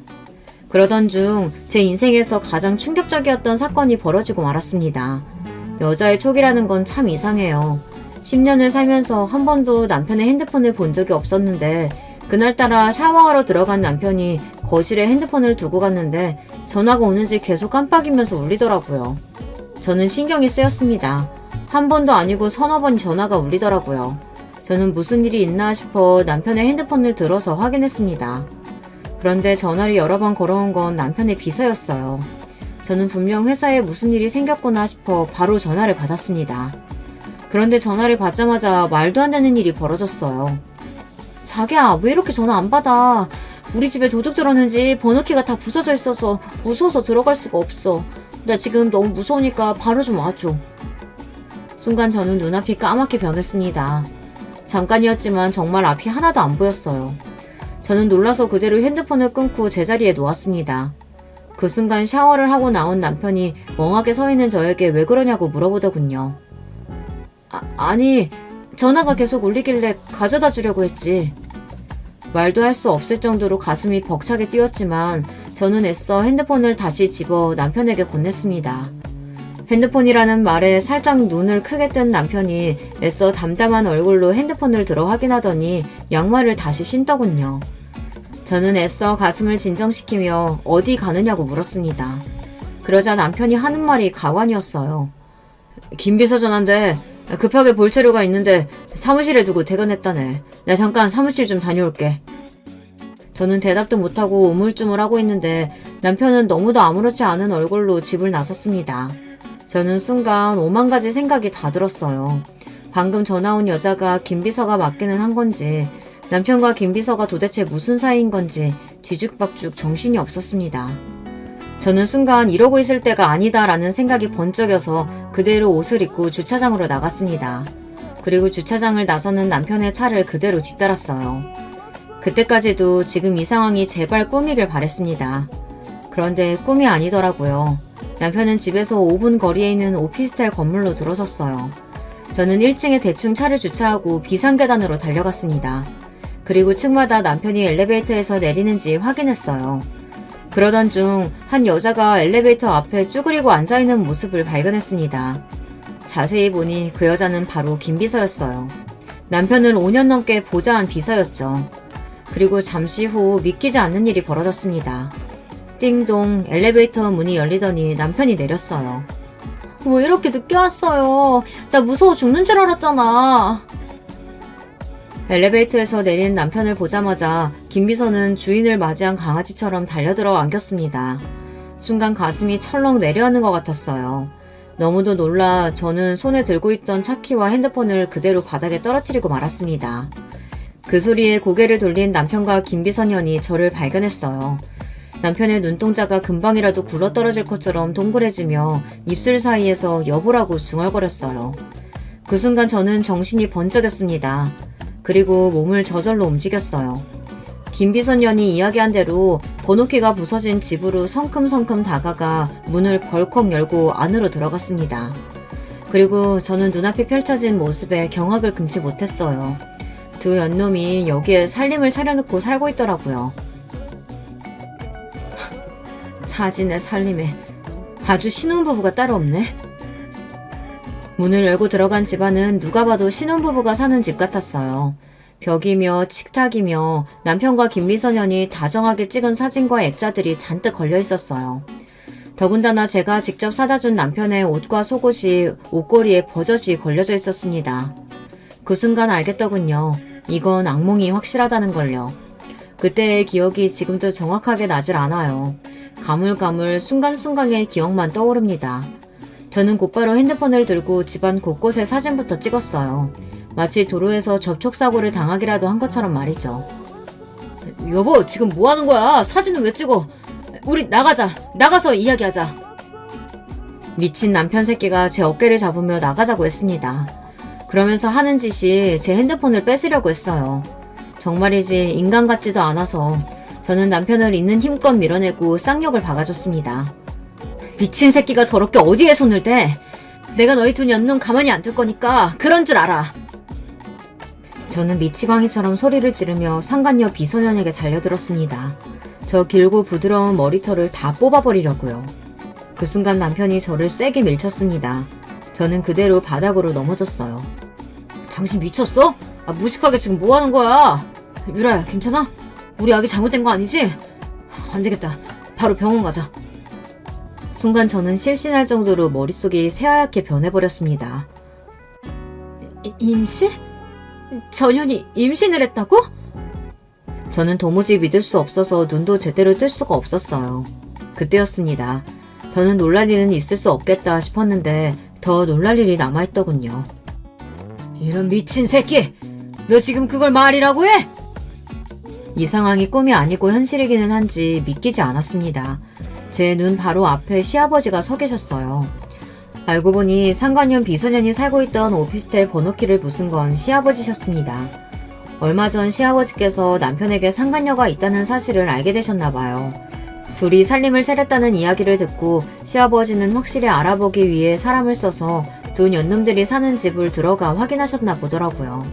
Speaker 1: 그러던 중 제 인생에서 가장 충격적이었던 사건이 벌어지고 말았습니다. 여자의 촉이라는 건 참 이상해요. 10년을 살면서 한 번도 남편의 핸드폰을 본 적이 없었는데 그날따라 샤워하러 들어간 남편이 거실에 핸드폰을 두고 갔는데 전화가 오는지 계속 깜빡이면서 울리더라고요. 저는 신경이 쓰였습니다. 한 번도 아니고 서너 번 전화가 울리더라고요. 저는 무슨 일이 있나 싶어 남편의 핸드폰을 들어서 확인했습니다. 그런데 전화를 여러 번 걸어온 건 남편의 비서였어요. 저는 분명 회사에 무슨 일이 생겼구나 싶어 바로 전화를 받았습니다. 그런데 전화를 받자마자 말도 안 되는 일이 벌어졌어요. 자기야, 왜 이렇게 전화 안 받아? 우리 집에 도둑 들었는지 번호키가 다 부서져 있어서 무서워서 들어갈 수가 없어. 나 지금 너무 무서우니까 바로 좀 와줘. 순간 저는 눈앞이 까맣게 변했습니다. 잠깐이었지만 정말 앞이 하나도 안 보였어요. 저는 놀라서 그대로 핸드폰을 끊고 제자리에 놓았습니다. 그 순간 샤워를 하고 나온 남편이 멍하게 서 있는 저에게 왜 그러냐고 물어보더군요. 아니, 전화가 계속 울리길래 가져다 주려고 했지. 말도 할 수 없을 정도로 가슴이 벅차게 뛰었지만 저는 애써 핸드폰을 다시 집어 남편에게 건넸습니다. 핸드폰이라는 말에 살짝 눈을 크게 뜬 남편이 애써 담담한 얼굴로 핸드폰을 들어 확인하더니 양말을 다시 신더군요. 저는 애써 가슴을 진정시키며 어디 가느냐고 물었습니다. 그러자 남편이 하는 말이 가관이었어요. 김 비서 전화인데 급하게 볼 자료가 있는데 사무실에 두고 퇴근했다네. 나 잠깐 사무실 좀 다녀올게. 저는 대답도 못하고 우물쭈물하고 있는데 남편은 너무도 아무렇지 않은 얼굴로 집을 나섰습니다. 저는 순간 오만 가지 생각이 다 들었어요. 방금 전화 온 여자가 김 비서가 맡기는 한 건지, 남편과 김 비서가 도대체 무슨 사이인 건지 뒤죽박죽 정신이 없었습니다. 저는 순간 이러고 있을 때가 아니다라는 생각이 번쩍여서 그대로 옷을 입고 주차장으로 나갔습니다. 그리고 주차장을 나서는 남편의 차를 그대로 뒤따랐어요. 그때까지도 지금 이 상황이 제발 꿈이길 바랬습니다. 그런데 꿈이 아니더라고요. 남편은 집에서 5분 거리에 있는 오피스텔 건물로 들어섰어요. 저는 1층에 대충 차를 주차하고 비상계단으로 달려갔습니다. 그리고 층마다 남편이 엘리베이터에서 내리는지 확인했어요. 그러던 중 한 여자가 엘리베이터 앞에 쭈그리고 앉아있는 모습을 발견했습니다. 자세히 보니 그 여자는 바로 김 비서였어요. 남편을 5년 넘게 보좌한 비서였죠. 그리고 잠시 후 믿기지 않는 일이 벌어졌습니다. 띵동, 엘리베이터 문이 열리더니 남편이 내렸어요. 왜 이렇게 늦게 왔어요? 나 무서워 죽는 줄 알았잖아. 엘리베이터에서 내린 남편을 보자마자 김 비서는 주인을 맞이한 강아지처럼 달려들어 안겼습니다. 순간 가슴이 철렁 내려앉는 것 같았어요. 너무도 놀라 저는 손에 들고 있던 차키와 핸드폰을 그대로 바닥에 떨어뜨리고 말았습니다. 그 소리에 고개를 돌린 남편과 김 비서년이 저를 발견했어요. 남편의 눈동자가 금방이라도 굴러떨어질 것처럼 동그래지며 입술 사이에서 여보라고 중얼거렸어요. 그 순간 저는 정신이 번쩍였습니다. 그리고 몸을 저절로 움직였어요. 김 비서년이 이야기한 대로 번호키가 부서진 집으로 성큼성큼 다가가 문을 벌컥 열고 안으로 들어갔습니다. 그리고 저는 눈앞이 펼쳐진 모습에 경악을 금치 못했어요. 두 연놈이 여기에 살림을 차려놓고 살고 있더라고요. 사진에 살림에 아주 신혼부부가 따로 없네. 문을 열고 들어간 집안은 누가 봐도 신혼부부가 사는 집 같았어요. 벽이며 식탁이며 남편과 김미선현이 다정하게 찍은 사진과 액자들이 잔뜩 걸려 있었어요. 더군다나 제가 직접 사다 준 남편의 옷과 속옷이 옷걸이에 버젓이 걸려져 있었습니다. 그 순간 알겠더군요. 이건 악몽이 확실하다는 걸요. 그때의 기억이 지금도 정확하게 나질 않아요. 가물가물 순간순간의 기억만 떠오릅니다. 저는 곧바로 핸드폰을 들고 집안 곳곳에 사진부터 찍었어요. 마치 도로에서 접촉사고를 당하기라도 한 것처럼 말이죠. 여보, 지금 뭐 하는 거야? 사진은 왜 찍어? 우리 나가자. 나가서 이야기하자. 미친 남편 새끼가 제 어깨를 잡으며 나가자고 했습니다. 그러면서 하는 짓이 제 핸드폰을 뺏으려고 했어요. 정말이지 인간 같지도 않아서 저는 남편을 있는 힘껏 밀어내고 쌍욕을 박아줬습니다. 미친 새끼가 더럽게 어디에 손을 대? 내가 너희 두 년놈 가만히 안 둘 거니까 그런 줄 알아. 저는 미치광이처럼 소리를 지르며 상간녀 비서년에게 달려들었습니다. 저 길고 부드러운 머리털을 다 뽑아버리려고요. 그 순간 남편이 저를 세게 밀쳤습니다. 저는 그대로 바닥으로 넘어졌어요. 당신 미쳤어? 무식하게 지금 뭐 하는 거야? 유라야, 괜찮아? 우리 아기 잘못된 거 아니지? 안 되겠다. 바로 병원 가자. 순간 저는 실신할 정도로 머릿속이 새하얗게 변해버렸습니다. 임신? 전현이 임신을 했다고? 저는 도무지 믿을 수 없어서 눈도 제대로 뜰 수가 없었어요. 그때였습니다. 더는 놀랄 일은 있을 수 없겠다 싶었는데 더 놀랄 일이 남아있더군요. 이런 미친 새끼! 너 지금 그걸 말이라고 해? 이 상황이 꿈이 아니고 현실이기는 한지 믿기지 않았습니다. 제 눈 바로 앞에 시아버지가 서 계셨어요. 알고 보니 상간녀 비소년이 살고 있던 오피스텔 번호키를 부순 건 시아버지셨습니다. 얼마 전 시아버지께서 남편에게 상간녀가 있다는 사실을 알게 되셨나봐요. 둘이 살림을 차렸다는 이야기를 듣고 시아버지는 확실히 알아보기 위해 사람을 써서 두 년놈들이 사는 집을 들어가 확인하셨나 보더라고요.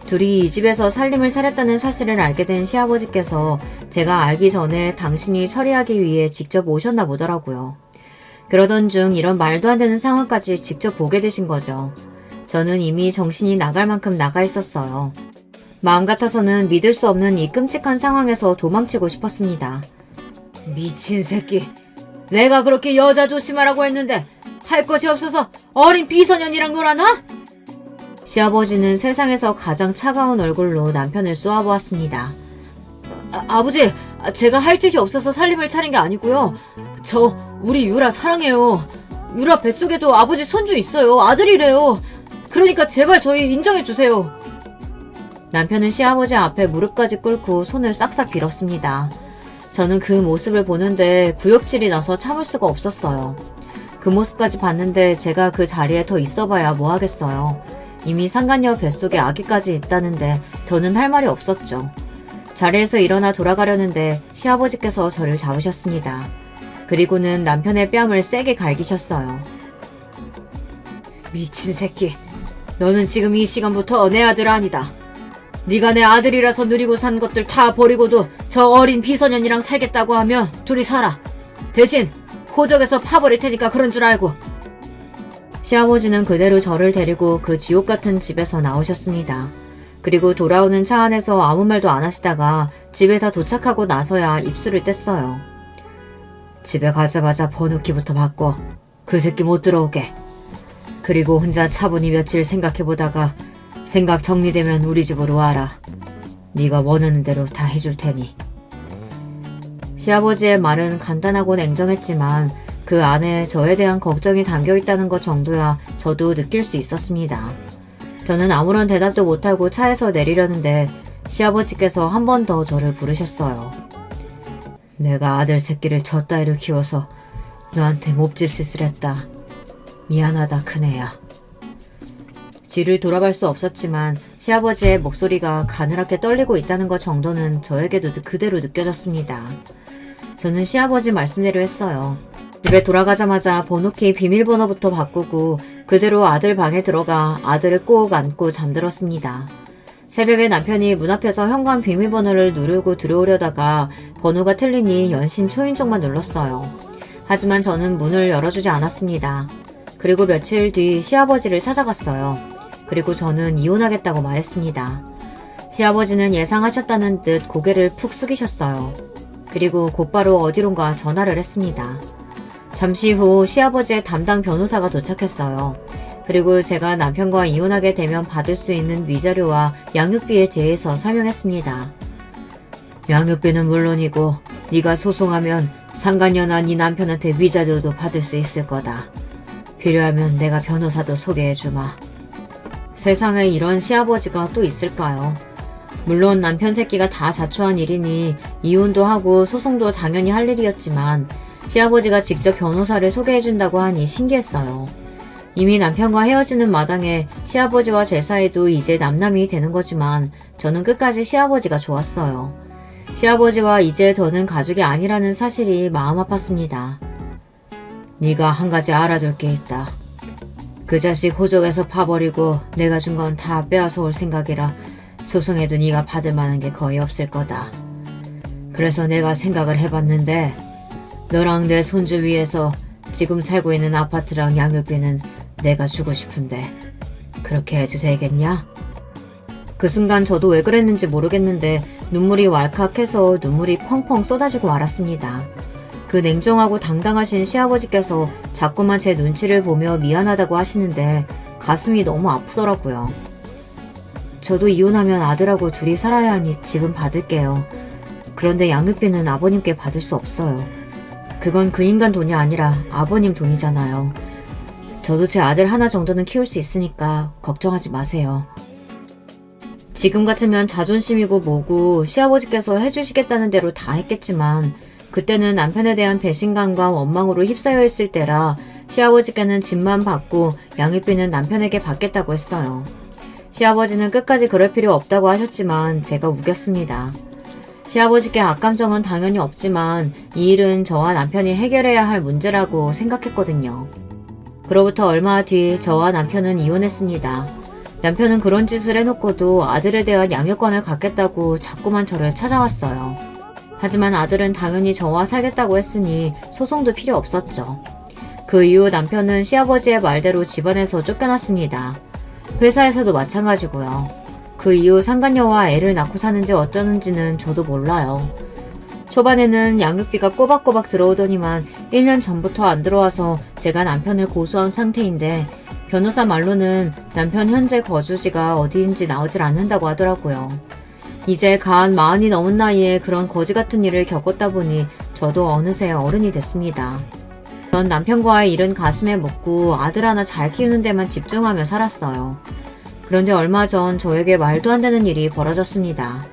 Speaker 1: 둘이 이 집에서 살림을 차렸다는 사실을 알게 된 시아버지께서 제가 알기 전에 당신이 처리하기 위해 직접 오셨나 보더라고요. 그러던 중 이런 말도 안 되는 상황까지 직접 보게 되신 거죠. 저는 이미 정신이 나갈 만큼 나가 있었어요. 마음 같아서는 믿을 수 없는 이 끔찍한 상황에서 도망치고 싶었습니다. 미친 새끼. 내가 그렇게 여자 조심하라고 했는데 할 것이 없어서 어린 비소년이랑 놀아나? 시아버지는 세상에서 가장 차가운 얼굴로 남편을 쏘아보았습니다. 아버지, 제가 할 짓이 없어서 살림을 차린 게 아니고요. 우리 유라 사랑해요. 유라 뱃속에도 아버지 손주 있어요. 아들이래요. 그러니까 제발 저희 인정해주세요. 남편은 시아버지 앞에 무릎까지 꿇고 손을 싹싹 빌었습니다. 저는 그 모습을 보는데 구역질이 나서 참을 수가 없었어요. 그 모습까지 봤는데 제가 그 자리에 더 있어봐야 뭐 하겠어요. 이미 상간녀 뱃속에 아기까지 있다는데 더는 할 말이 없었죠. 자리에서 일어나 돌아가려는데 시아버지께서 저를 잡으셨습니다. 그리고는 남편의 뺨을 세게 갈기셨어요. 미친 새끼. 너는 지금 이 시간부터 내 아들 아니다. 네가 내 아들이라서 누리고 산 것들 다 버리고도 저 어린 비소년이랑 살겠다고 하면 둘이 살아. 대신 호적에서 파버릴 테니까 그런 줄 알고. 시아버지는 그대로 저를 데리고 그 지옥 같은 집에서 나오셨습니다. 그리고 돌아오는 차 안에서 아무 말도 안 하시다가 집에 다 도착하고 나서야 입술을 뗐어요. 집에 가자마자 번호키부터 바꿔. 그 새끼 못 들어오게. 그리고 혼자 차분히 며칠 생각해보다가 생각 정리되면 우리 집으로 와라. 네가 원하는 대로 다 해줄 테니. 시아버지의 말은 간단하고 냉정했지만 그 안에 저에 대한 걱정이 담겨있다는 것 정도야 저도 느낄 수 있었습니다. 저는 아무런 대답도 못하고 차에서 내리려는데 시아버지께서 한 번 더 저를 부르셨어요. 내가 아들 새끼를 저 따위로 키워서 너한테 몹짓짓을 했다. 미안하다 큰애야. 뒤를 돌아볼 수 없었지만 시아버지의 목소리가 가늘하게 떨리고 있다는 것 정도는 저에게도 그대로 느껴졌습니다. 저는 시아버지 말씀대로 했어요. 집에 돌아가자마자 번호키 비밀번호부터 바꾸고 그대로 아들 방에 들어가 아들을 꼭 안고 잠들었습니다. 새벽에 남편이 문 앞에서 현관 비밀번호를 누르고 들어오려다가 번호가 틀리니 연신 초인종만 눌렀어요. 하지만 저는 문을 열어주지 않았습니다. 그리고 며칠 뒤 시아버지를 찾아갔어요. 그리고 저는 이혼하겠다고 말했습니다. 시아버지는 예상하셨다는 듯 고개를 푹 숙이셨어요. 그리고 곧바로 어디론가 전화를 했습니다. 잠시 후 시아버지의 담당 변호사가 도착했어요. 그리고 제가 남편과 이혼하게 되면 받을 수 있는 위자료와 양육비에 대해서 설명했습니다. 양육비는 물론이고 네가 소송하면 상간녀나 네 남편한테 위자료도 받을 수 있을 거다. 필요하면 내가 변호사도 소개해주마. 세상에 이런 시아버지가 또 있을까요? 물론 남편 새끼가 다 자초한 일이니 이혼도 하고 소송도 당연히 할 일이었지만 시아버지가 직접 변호사를 소개해준다고 하니 신기했어요. 이미 남편과 헤어지는 마당에 시아버지와 제 사이도 이제 남남이 되는 거지만 저는 끝까지 시아버지가 좋았어요. 시아버지와 이제 더는 가족이 아니라는 사실이 마음 아팠습니다. 네가 한 가지 알아둘 게 있다. 그 자식 호적에서 파버리고 내가 준 건 다 빼앗아 올 생각이라 소송해도 네가 받을 만한 게 거의 없을 거다. 그래서 내가 생각을 해봤는데 너랑 내 손주 위해서 지금 살고 있는 아파트랑 양육비는 내가 주고 싶은데 그렇게 해도 되겠냐? 그 순간 저도 왜 그랬는지 모르겠는데 눈물이 왈칵해서 눈물이 펑펑 쏟아지고 말았습니다. 그 냉정하고 당당하신 시아버지께서 자꾸만 제 눈치를 보며 미안하다고 하시는데 가슴이 너무 아프더라고요. 저도 이혼하면 아들하고 둘이 살아야 하니 집은 받을게요. 그런데 양육비는 아버님께 받을 수 없어요. 그건 그 인간 돈이 아니라 아버님 돈이잖아요. 저도 제 아들 하나 정도는 키울 수 있으니까 걱정하지 마세요. 지금 같으면 자존심이고 뭐고 시아버지께서 해주시겠다는 대로 다 했겠지만 그때는 남편에 대한 배신감과 원망으로 휩싸여 있을 때라 시아버지께는 집만 받고 양육비는 남편에게 받겠다고 했어요. 시아버지는 끝까지 그럴 필요 없다고 하셨지만 제가 우겼습니다. 시아버지께 악감정은 당연히 없지만 이 일은 저와 남편이 해결해야 할 문제라고 생각했거든요. 그로부터 얼마 뒤 저와 남편은 이혼했습니다. 남편은 그런 짓을 해놓고도 아들에 대한 양육권을 갖겠다고 자꾸만 저를 찾아왔어요. 하지만 아들은 당연히 저와 살겠다고 했으니 소송도 필요 없었죠. 그 이후 남편은 시아버지의 말대로 집안에서 쫓겨났습니다. 회사에서도 마찬가지고요. 그 이후 상간녀와 애를 낳고 사는지 어쩌는지는 저도 몰라요. 초반에는 양육비가 꼬박꼬박 들어오더니만 1년 전부터 안 들어와서 제가 남편을 고소한 상태인데 변호사 말로는 남편 현재 거주지가 어디인지 나오질 않는다고 하더라고요. 이제 간 40이 넘은 나이에 그런 거지 같은 일을 겪었다 보니 저도 어느새 어른이 됐습니다. 전 남편과의 일은 가슴에 묻고 아들 하나 잘 키우는 데만 집중하며 살았어요. 그런데 얼마 전 저에게 말도 안 되는 일이 벌어졌습니다.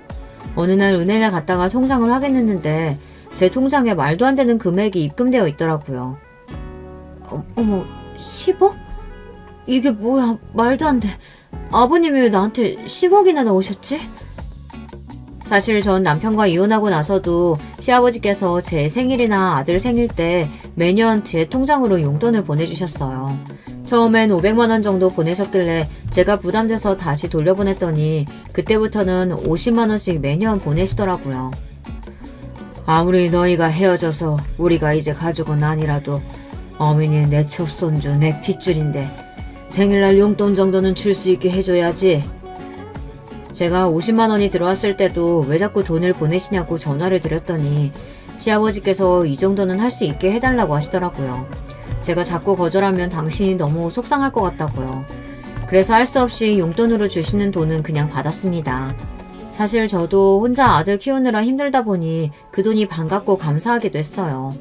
Speaker 1: 어느 날 은행에 갔다가 통장을 확인했는데 제 통장에 말도 안 되는 금액이 입금되어 있더라고요. 어머, 10억? 이게 뭐야, 말도 안 돼. 아버님이 왜 나한테 10억이나 넣으셨지? 사실 전 남편과 이혼하고 나서도 시아버지께서 제 생일이나 아들 생일 때 매년 제 통장으로 용돈을 보내주셨어요. 처음엔 500만 원 정도 보내셨길래 제가 부담돼서 다시 돌려보냈더니 그때부터는 50만 원씩 매년 보내시더라고요. 아무리 너희가 헤어져서 우리가 이제 가족은 아니라도 어민이 내 첫 손주, 내 핏줄인데 생일날 용돈 정도는 줄 수 있게 해줘야지. 제가 50만 원이 들어왔을 때도 왜 자꾸 돈을 보내시냐고 전화를 드렸더니 시아버지께서 이 정도는 할 수 있게 해달라고 하시더라고요. 제가 자꾸 거절하면 당신이 너무 속상할 것 같다고요. 그래서 할 수 없이 용돈으로 주시는 돈은 그냥 받았습니다. 사실 저도 혼자 아들 키우느라 힘들다 보니 그 돈이 반갑고 감사하기도 했어요.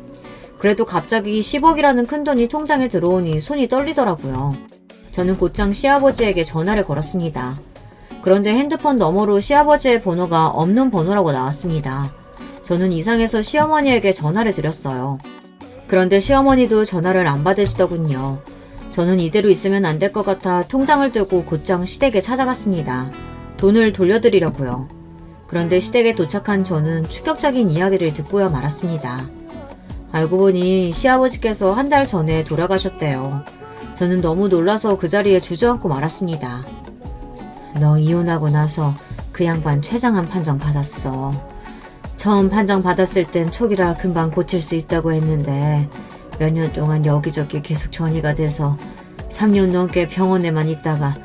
Speaker 1: 그래도 갑자기 10억이라는 큰 돈이 통장에 들어오니 손이 떨리더라고요. 저는 곧장 시아버지에게 전화를 걸었습니다. 그런데 핸드폰 너머로 시아버지의 번호가 없는 번호라고 나왔습니다. 저는 이상해서 시어머니에게 전화를 드렸어요. 그런데 시어머니도 전화를 안 받으시더군요. 저는 이대로 있으면 안 될 것 같아 통장을 들고 곧장 시댁에 찾아갔습니다. 돈을 돌려드리려고요. 그런데 시댁에 도착한 저는 충격적인 이야기를 듣고야 말았습니다. 알고 보니 시아버지께서 한 달 전에 돌아가셨대요. 저는 너무 놀라서 그 자리에 주저앉고 말았습니다. 너 이혼하고 나서 그 양반 최장한 판정 받았어. 처음 판정 받았을 땐 촉이라 금방 고칠 수 있다고 했는데 몇 년 동안 여기저기 계속 전이가 돼서 3년 넘게 병원에만 있다가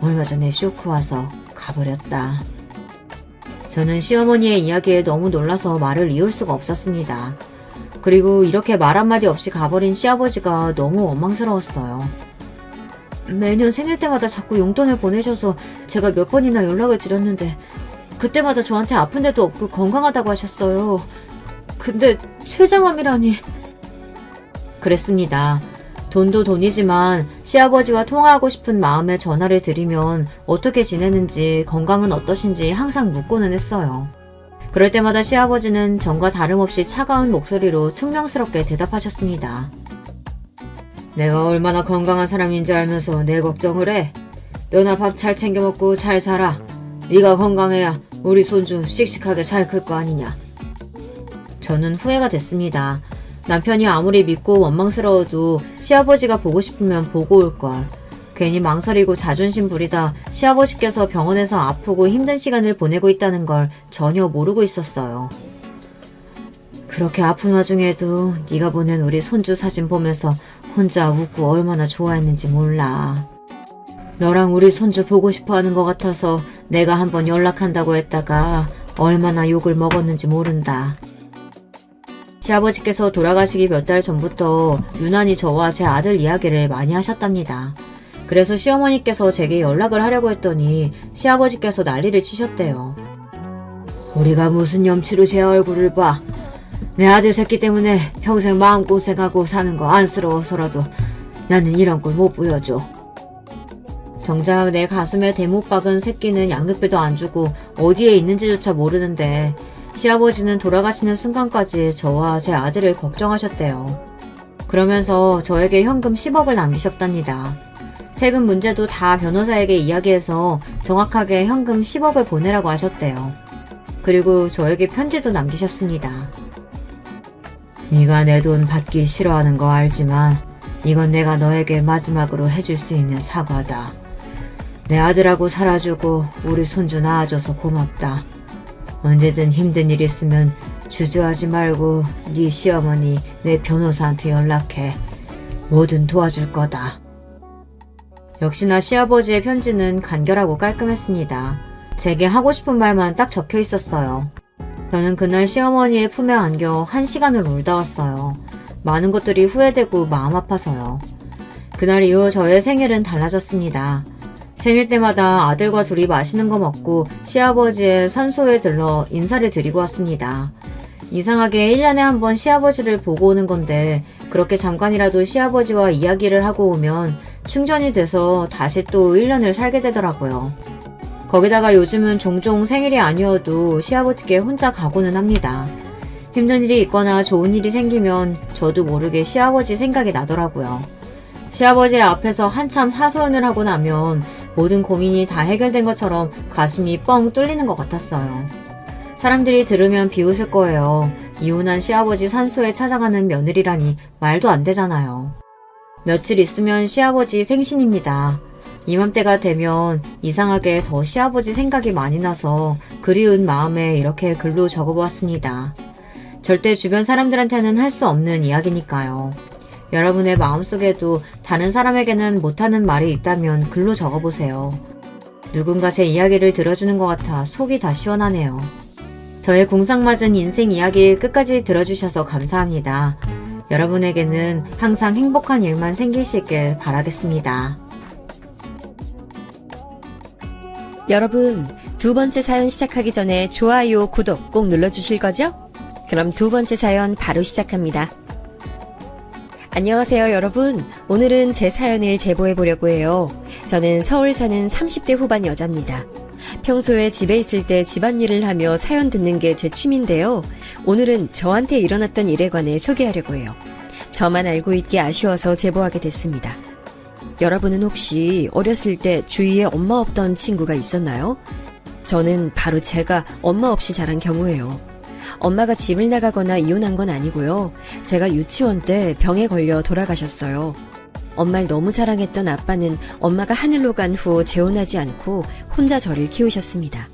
Speaker 1: 얼마 전에 쇼크 와서 가버렸다. 저는 시어머니의 이야기에 너무 놀라서 말을 이을 수가 없었습니다. 그리고 이렇게 말 한마디 없이 가버린 시아버지가 너무 원망스러웠어요. 매년 생일 때마다 자꾸 용돈을 보내셔서 제가 몇 번이나 연락을 드렸는데 그때마다 저한테 아픈 데도 없고 건강하다고 하셨어요. 근데 췌장암이라니. 그랬습니다. 돈도 돈이지만 시아버지와 통화하고 싶은 마음에 전화를 드리면 어떻게 지내는지 건강은 어떠신지 항상 묻고는 했어요. 그럴 때마다 시아버지는 전과 다름없이 차가운 목소리로 퉁명스럽게 대답하셨습니다. 내가 얼마나 건강한 사람인지 알면서 내 걱정을 해. 너나 밥 잘 챙겨 먹고 잘 살아. 네가 건강해야 우리 손주 씩씩하게 잘 클 거 아니냐. 저는 후회가 됐습니다. 남편이 아무리 믿고 원망스러워도 시아버지가 보고 싶으면 보고 올걸. 괜히 망설이고 자존심 부리다 시아버지께서 병원에서 아프고 힘든 시간을 보내고 있다는 걸 전혀 모르고 있었어요. 그렇게 아픈 와중에도 네가 보낸 우리 손주 사진 보면서 혼자 웃고 얼마나 좋아했는지 몰라. 너랑 우리 손주 보고 싶어 하는 것 같아서 내가 한번 연락한다고 했다가 얼마나 욕을 먹었는지 모른다. 시아버지께서 돌아가시기 몇 달 전부터 유난히 저와 제 아들 이야기를 많이 하셨답니다. 그래서 시어머니께서 제게 연락을 하려고 했더니 시아버지께서 난리를 치셨대요. 우리가 무슨 염치로 제 얼굴을 봐. 내 아들 새끼 때문에 평생 마음고생하고 사는 거 안쓰러워서라도 나는 이런 걸 못 보여줘. 정작 내 가슴에 대못 박은 새끼는 양육비도 안 주고 어디에 있는지조차 모르는데 시아버지는 돌아가시는 순간까지 저와 제 아들을 걱정하셨대요. 그러면서 저에게 현금 10억을 남기셨답니다. 세금 문제도 다 변호사에게 이야기해서 정확하게 현금 10억을 보내라고 하셨대요. 그리고 저에게 편지도 남기셨습니다. 네가 내 돈 받기 싫어하는 거 알지만 이건 내가 너에게 마지막으로 해줄 수 있는 사과다. 내 아들하고 살아주고 우리 손주 낳아줘서 고맙다. 언제든 힘든 일 있으면 주저하지 말고 네 시어머니 내 변호사한테 연락해. 뭐든 도와줄 거다. 역시나 시아버지의 편지는 간결하고 깔끔했습니다. 제게 하고 싶은 말만 딱 적혀 있었어요. 저는 그날 시어머니의 품에 안겨 1시간을 울다 왔어요. 많은 것들이 후회되고 마음 아파서요. 그날 이후 저의 생일은 달라졌습니다. 생일 때마다 아들과 둘이 맛있는 거 먹고 시아버지의 산소에 들러 인사를 드리고 왔습니다. 이상하게 1년에 한 번 시아버지를 보고 오는 건데 그렇게 잠깐이라도 시아버지와 이야기를 하고 오면 충전이 돼서 다시 또 1년을 살게 되더라고요. 거기다가 요즘은 종종 생일이 아니어도 시아버지께 혼자 가고는 합니다. 힘든 일이 있거나 좋은 일이 생기면 저도 모르게 시아버지 생각이 나더라고요. 시아버지 앞에서 한참 하소연을 하고 나면 모든 고민이 다 해결된 것처럼 가슴이 뻥 뚫리는 것 같았어요. 사람들이 들으면 비웃을 거예요. 이혼한 시아버지 산소에 찾아가는 며느리라니 말도 안 되잖아요. 며칠 있으면 시아버지 생신입니다. 이맘때가 되면 이상하게 더 시아버지 생각이 많이 나서 그리운 마음에 이렇게 글로 적어보았습니다. 절대 주변 사람들한테는 할 수 없는 이야기니까요. 여러분의 마음속에도 다른 사람에게는 못하는 말이 있다면 글로 적어보세요. 누군가 제 이야기를 들어주는 것 같아 속이 다 시원하네요. 저의 궁상맞은 인생 이야기 끝까지 들어주셔서 감사합니다. 여러분에게는 항상 행복한 일만 생기시길 바라겠습니다.
Speaker 2: 여러분, 두 번째 사연 시작하기 전에 좋아요, 구독 꼭 눌러주실 거죠? 그럼 두 번째 사연 바로 시작합니다. 안녕하세요, 여러분. 오늘은 제 사연을 제보해 보려고 해요. 저는 서울 사는 30대 후반 여자입니다. 평소에 집에 있을 때 집안일을 하며 사연 듣는 게 제 취미인데요. 오늘은 저한테 일어났던 일에 관해 소개하려고 해요. 저만 알고 있기 아쉬워서 제보하게 됐습니다. 여러분은 혹시 어렸을 때 주위에 엄마 없던 친구가 있었나요? 저는 바로 제가 엄마 없이 자란 경우예요. 엄마가 집을 나가거나 이혼한 건 아니고요. 제가 유치원 때 병에 걸려 돌아가셨어요. 엄마를 너무 사랑했던 아빠는 엄마가 하늘로 간 후 재혼하지 않고 혼자 저를 키우셨습니다.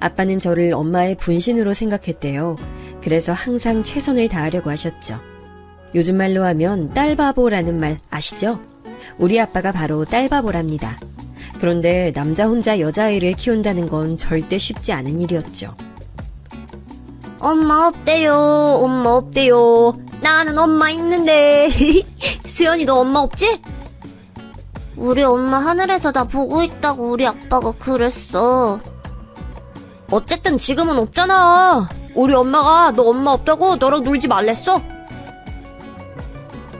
Speaker 2: 아빠는 저를 엄마의 분신으로 생각했대요. 그래서 항상 최선을 다하려고 하셨죠. 요즘 말로 하면 딸바보라는 말 아시죠? 우리 아빠가 바로 딸바보랍니다. 그런데 남자 혼자 여자아이를 키운다는 건 절대 쉽지 않은 일이었죠.
Speaker 3: 엄마 없대요. 엄마 없대요. 나는 엄마 있는데. 수연이 너 엄마 없지? 우리 엄마 하늘에서 나 보고 있다고 우리 아빠가 그랬어. 어쨌든 지금은 없잖아. 우리 엄마가 너 엄마 없다고 너랑 놀지 말랬어.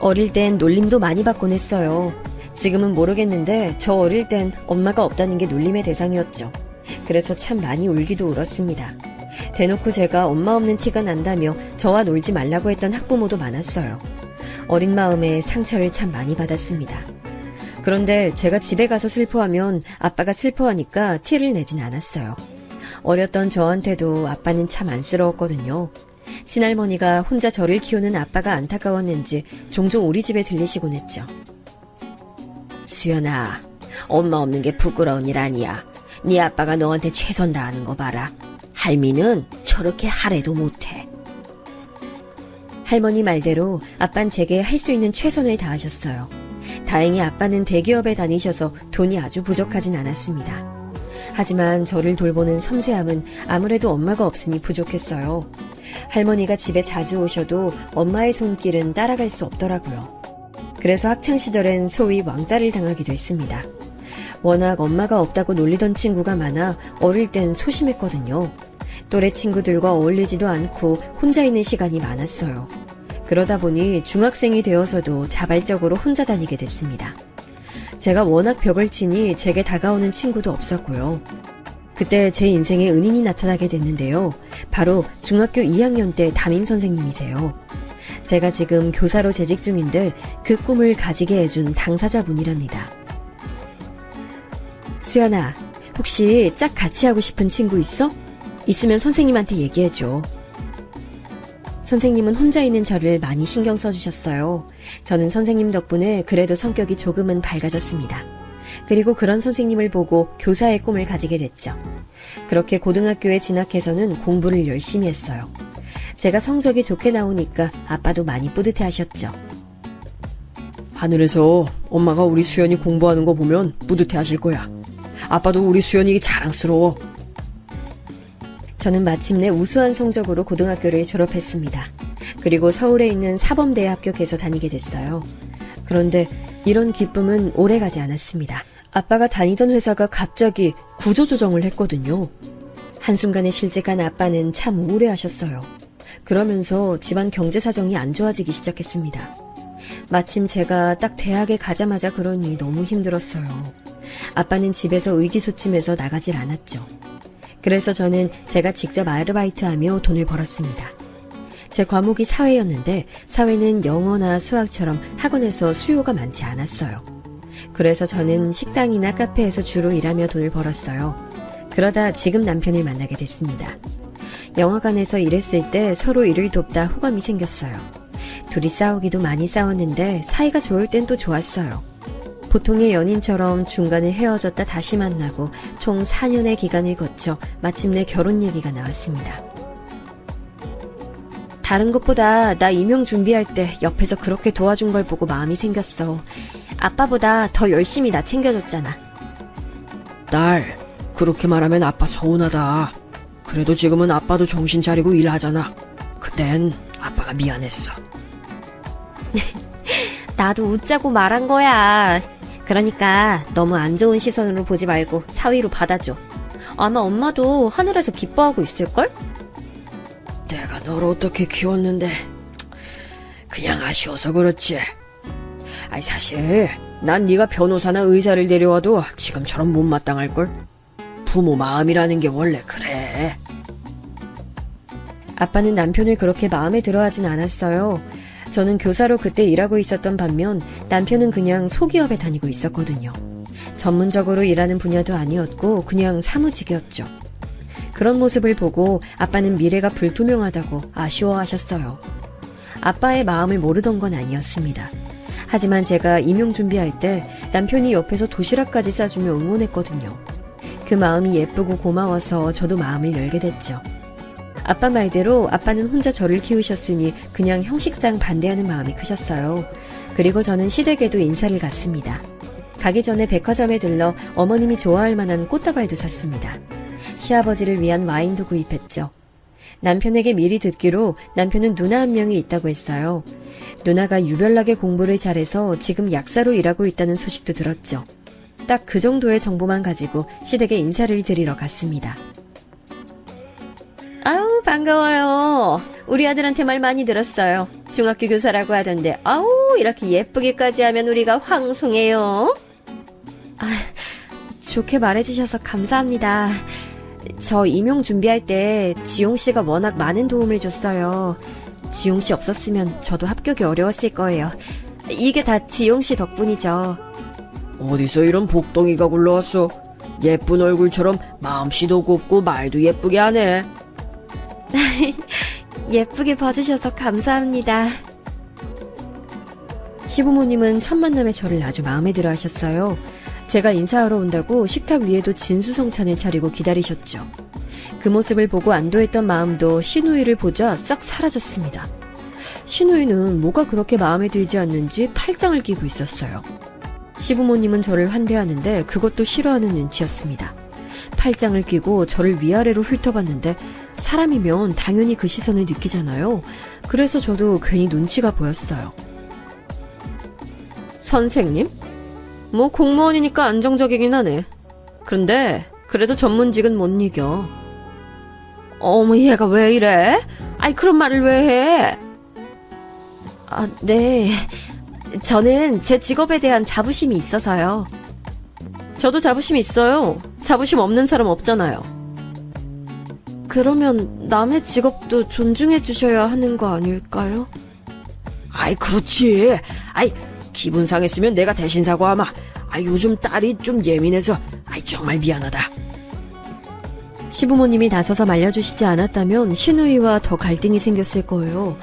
Speaker 2: 어릴 땐 놀림도 많이 받곤 했어요. 지금은 모르겠는데 저 어릴 땐 엄마가 없다는 게 놀림의 대상이었죠. 그래서 참 많이 울기도 울었습니다. 대놓고 제가 엄마 없는 티가 난다며 저와 놀지 말라고 했던 학부모도 많았어요. 어린 마음에 상처를 참 많이 받았습니다. 그런데 제가 집에 가서 슬퍼하면 아빠가 슬퍼하니까 티를 내진 않았어요. 어렸던 저한테도 아빠는 참 안쓰러웠거든요. 친할머니가 혼자 저를 키우는 아빠가 안타까웠는지 종종 우리 집에 들리시곤 했죠. 수연아, 엄마 없는 게 부끄러운 일 아니야. 네 아빠가 너한테 최선 다하는 거 봐라. 할미는 저렇게 하래도 못해. 할머니 말대로 아빤 제게 할 수 있는 최선을 다하셨어요. 다행히 아빠는 대기업에 다니셔서 돈이 아주 부족하진 않았습니다. 하지만 저를 돌보는 섬세함은 아무래도 엄마가 없으니 부족했어요. 할머니가 집에 자주 오셔도 엄마의 손길은 따라갈 수 없더라고요. 그래서 학창시절엔 소위 왕따를 당하기도 했습니다. 워낙 엄마가 없다고 놀리던 친구가 많아 어릴 땐 소심했거든요. 또래 친구들과 어울리지도 않고 혼자 있는 시간이 많았어요. 그러다 보니 중학생이 되어서도 자발적으로 혼자 다니게 됐습니다. 제가 워낙 벽을 치니 제게 다가오는 친구도 없었고요. 그때 제 인생에 은인이 나타나게 됐는데요. 바로 중학교 2학년 때 담임 선생님이세요. 제가 지금 교사로 재직 중인데 그 꿈을 가지게 해준 당사자분이랍니다. 수연아, 혹시 짝 같이 하고 싶은 친구 있어? 있으면 선생님한테 얘기해줘. 선생님은 혼자 있는 저를 많이 신경 써주셨어요. 저는 선생님 덕분에 그래도 성격이 조금은 밝아졌습니다. 그리고 그런 선생님을 보고 교사의 꿈을 가지게 됐죠. 그렇게 고등학교에 진학해서는 공부를 열심히 했어요. 제가 성적이 좋게 나오니까 아빠도 많이 뿌듯해 하셨죠.
Speaker 4: 하늘에서 엄마가 우리 수연이 공부하는 거 보면 뿌듯해 하실 거야. 아빠도 우리 수연이 자랑스러워.
Speaker 2: 저는 마침내 우수한 성적으로 고등학교를 졸업했습니다. 그리고 서울에 있는 사범대에 합격해서 다니게 됐어요. 그런데 이런 기쁨은 오래가지 않았습니다. 아빠가 다니던 회사가 갑자기 구조조정을 했거든요. 한순간에 실직한 아빠는 참 우울해하셨어요. 그러면서 집안 경제 사정이 안 좋아지기 시작했습니다. 마침 제가 딱 대학에 가자마자 그러니 너무 힘들었어요. 아빠는 집에서 의기소침해서 나가질 않았죠. 그래서 저는 제가 직접 아르바이트하며 돈을 벌었습니다. 제 과목이 사회였는데 사회는 영어나 수학처럼 학원에서 수요가 많지 않았어요. 그래서 저는 식당이나 카페에서 주로 일하며 돈을 벌었어요. 그러다 지금 남편을 만나게 됐습니다. 영화관에서 일했을 때 서로 일을 돕다 호감이 생겼어요. 둘이 싸우기도 많이 싸웠는데 사이가 좋을 땐 또 좋았어요. 보통의 연인처럼 중간에 헤어졌다 다시 만나고 총 4년의 기간을 거쳐 마침내 결혼 얘기가 나왔습니다. 다른 것보다 나 임용 준비할 때 옆에서 그렇게 도와준 걸 보고 마음이 생겼어. 아빠보다 더 열심히 나 챙겨줬잖아.
Speaker 4: 딸, 그렇게 말하면 아빠 서운하다. 그래도 지금은 아빠도 정신 차리고 일하잖아. 그땐 아빠가 미안했어.
Speaker 3: 나도 웃자고 말한 거야. 그러니까 너무 안 좋은 시선으로 보지 말고 사위로 받아줘. 아마 엄마도 하늘에서 기뻐하고 있을걸?
Speaker 4: 내가 널 어떻게 키웠는데 그냥 아쉬워서 그렇지. 아니 사실 난 네가 변호사나 의사를 데려와도 지금처럼 못마땅할걸. 부모 마음이라는 게 원래 그래.
Speaker 2: 아빠는 남편을 그렇게 마음에 들어하진 않았어요. 저는 교사로 그때 일하고 있었던 반면 남편은 그냥 소기업에 다니고 있었거든요. 전문적으로 일하는 분야도 아니었고 그냥 사무직이었죠. 그런 모습을 보고 아빠는 미래가 불투명하다고 아쉬워하셨어요. 아빠의 마음을 모르던 건 아니었습니다. 하지만 제가 임용 준비할 때 남편이 옆에서 도시락까지 싸주며 응원했거든요. 그 마음이 예쁘고 고마워서 저도 마음을 열게 됐죠. 아빠 말대로 아빠는 혼자 저를 키우셨으니 그냥 형식상 반대하는 마음이 크셨어요. 그리고 저는 시댁에도 인사를 갔습니다. 가기 전에 백화점에 들러 어머님이 좋아할 만한 꽃다발도 샀습니다. 시아버지를 위한 와인도 구입했죠. 남편에게 미리 듣기로 남편은 누나 한 명이 있다고 했어요. 누나가 유별나게 공부를 잘해서 지금 약사로 일하고 있다는 소식도 들었죠. 딱 그 정도의 정보만 가지고 시댁에 인사를 드리러 갔습니다. 아우 반가워요. 우리 아들한테 말 많이 들었어요. 중학교 교사라고 하던데 아우 이렇게 예쁘게까지 하면 우리가 황송해요. 아, 좋게 말해주셔서 감사합니다. 저 임용 준비할 때 지용씨가 워낙 많은 도움을 줬어요. 지용씨 없었으면 저도 합격이 어려웠을 거예요. 이게 다 지용씨 덕분이죠.
Speaker 4: 어디서 이런 복덩이가 굴러왔어. 예쁜 얼굴처럼 마음씨도 곱고 말도 예쁘게 하네.
Speaker 2: 예쁘게 봐주셔서 감사합니다. 시부모님은 첫 만남에 저를 아주 마음에 들어 하셨어요. 제가 인사하러 온다고 식탁 위에도 진수성찬을 차리고 기다리셨죠. 그 모습을 보고 안도했던 마음도 시누이를 보자 싹 사라졌습니다. 시누이는 뭐가 그렇게 마음에 들지 않는지 팔짱을 끼고 있었어요. 시부모님은 저를 환대하는데 그것도 싫어하는 눈치였습니다. 팔짱을 끼고 저를 위아래로 훑어봤는데 사람이면 당연히 그 시선을 느끼잖아요. 그래서 저도 괜히 눈치가 보였어요. 선생님? 뭐 공무원이니까 안정적이긴 하네. 그런데 그래도 전문직은 못 이겨. 어머, 얘가 왜 이래? 아이, 그런 말을 왜 해? 아, 네. 저는 제 직업에 대한 자부심이 있어서요. 저도 자부심 있어요. 자부심 없는 사람 없잖아요. 그러면 남의 직업도 존중해 주셔야 하는 거 아닐까요?
Speaker 4: 아이, 그렇지. 아이, 기분 상했으면 내가 대신 사과하마. 아이, 요즘 딸이 좀 예민해서, 아이, 정말 미안하다.
Speaker 2: 시부모님이 나서서 말려주시지 않았다면 신우이와 더 갈등이 생겼을 거예요.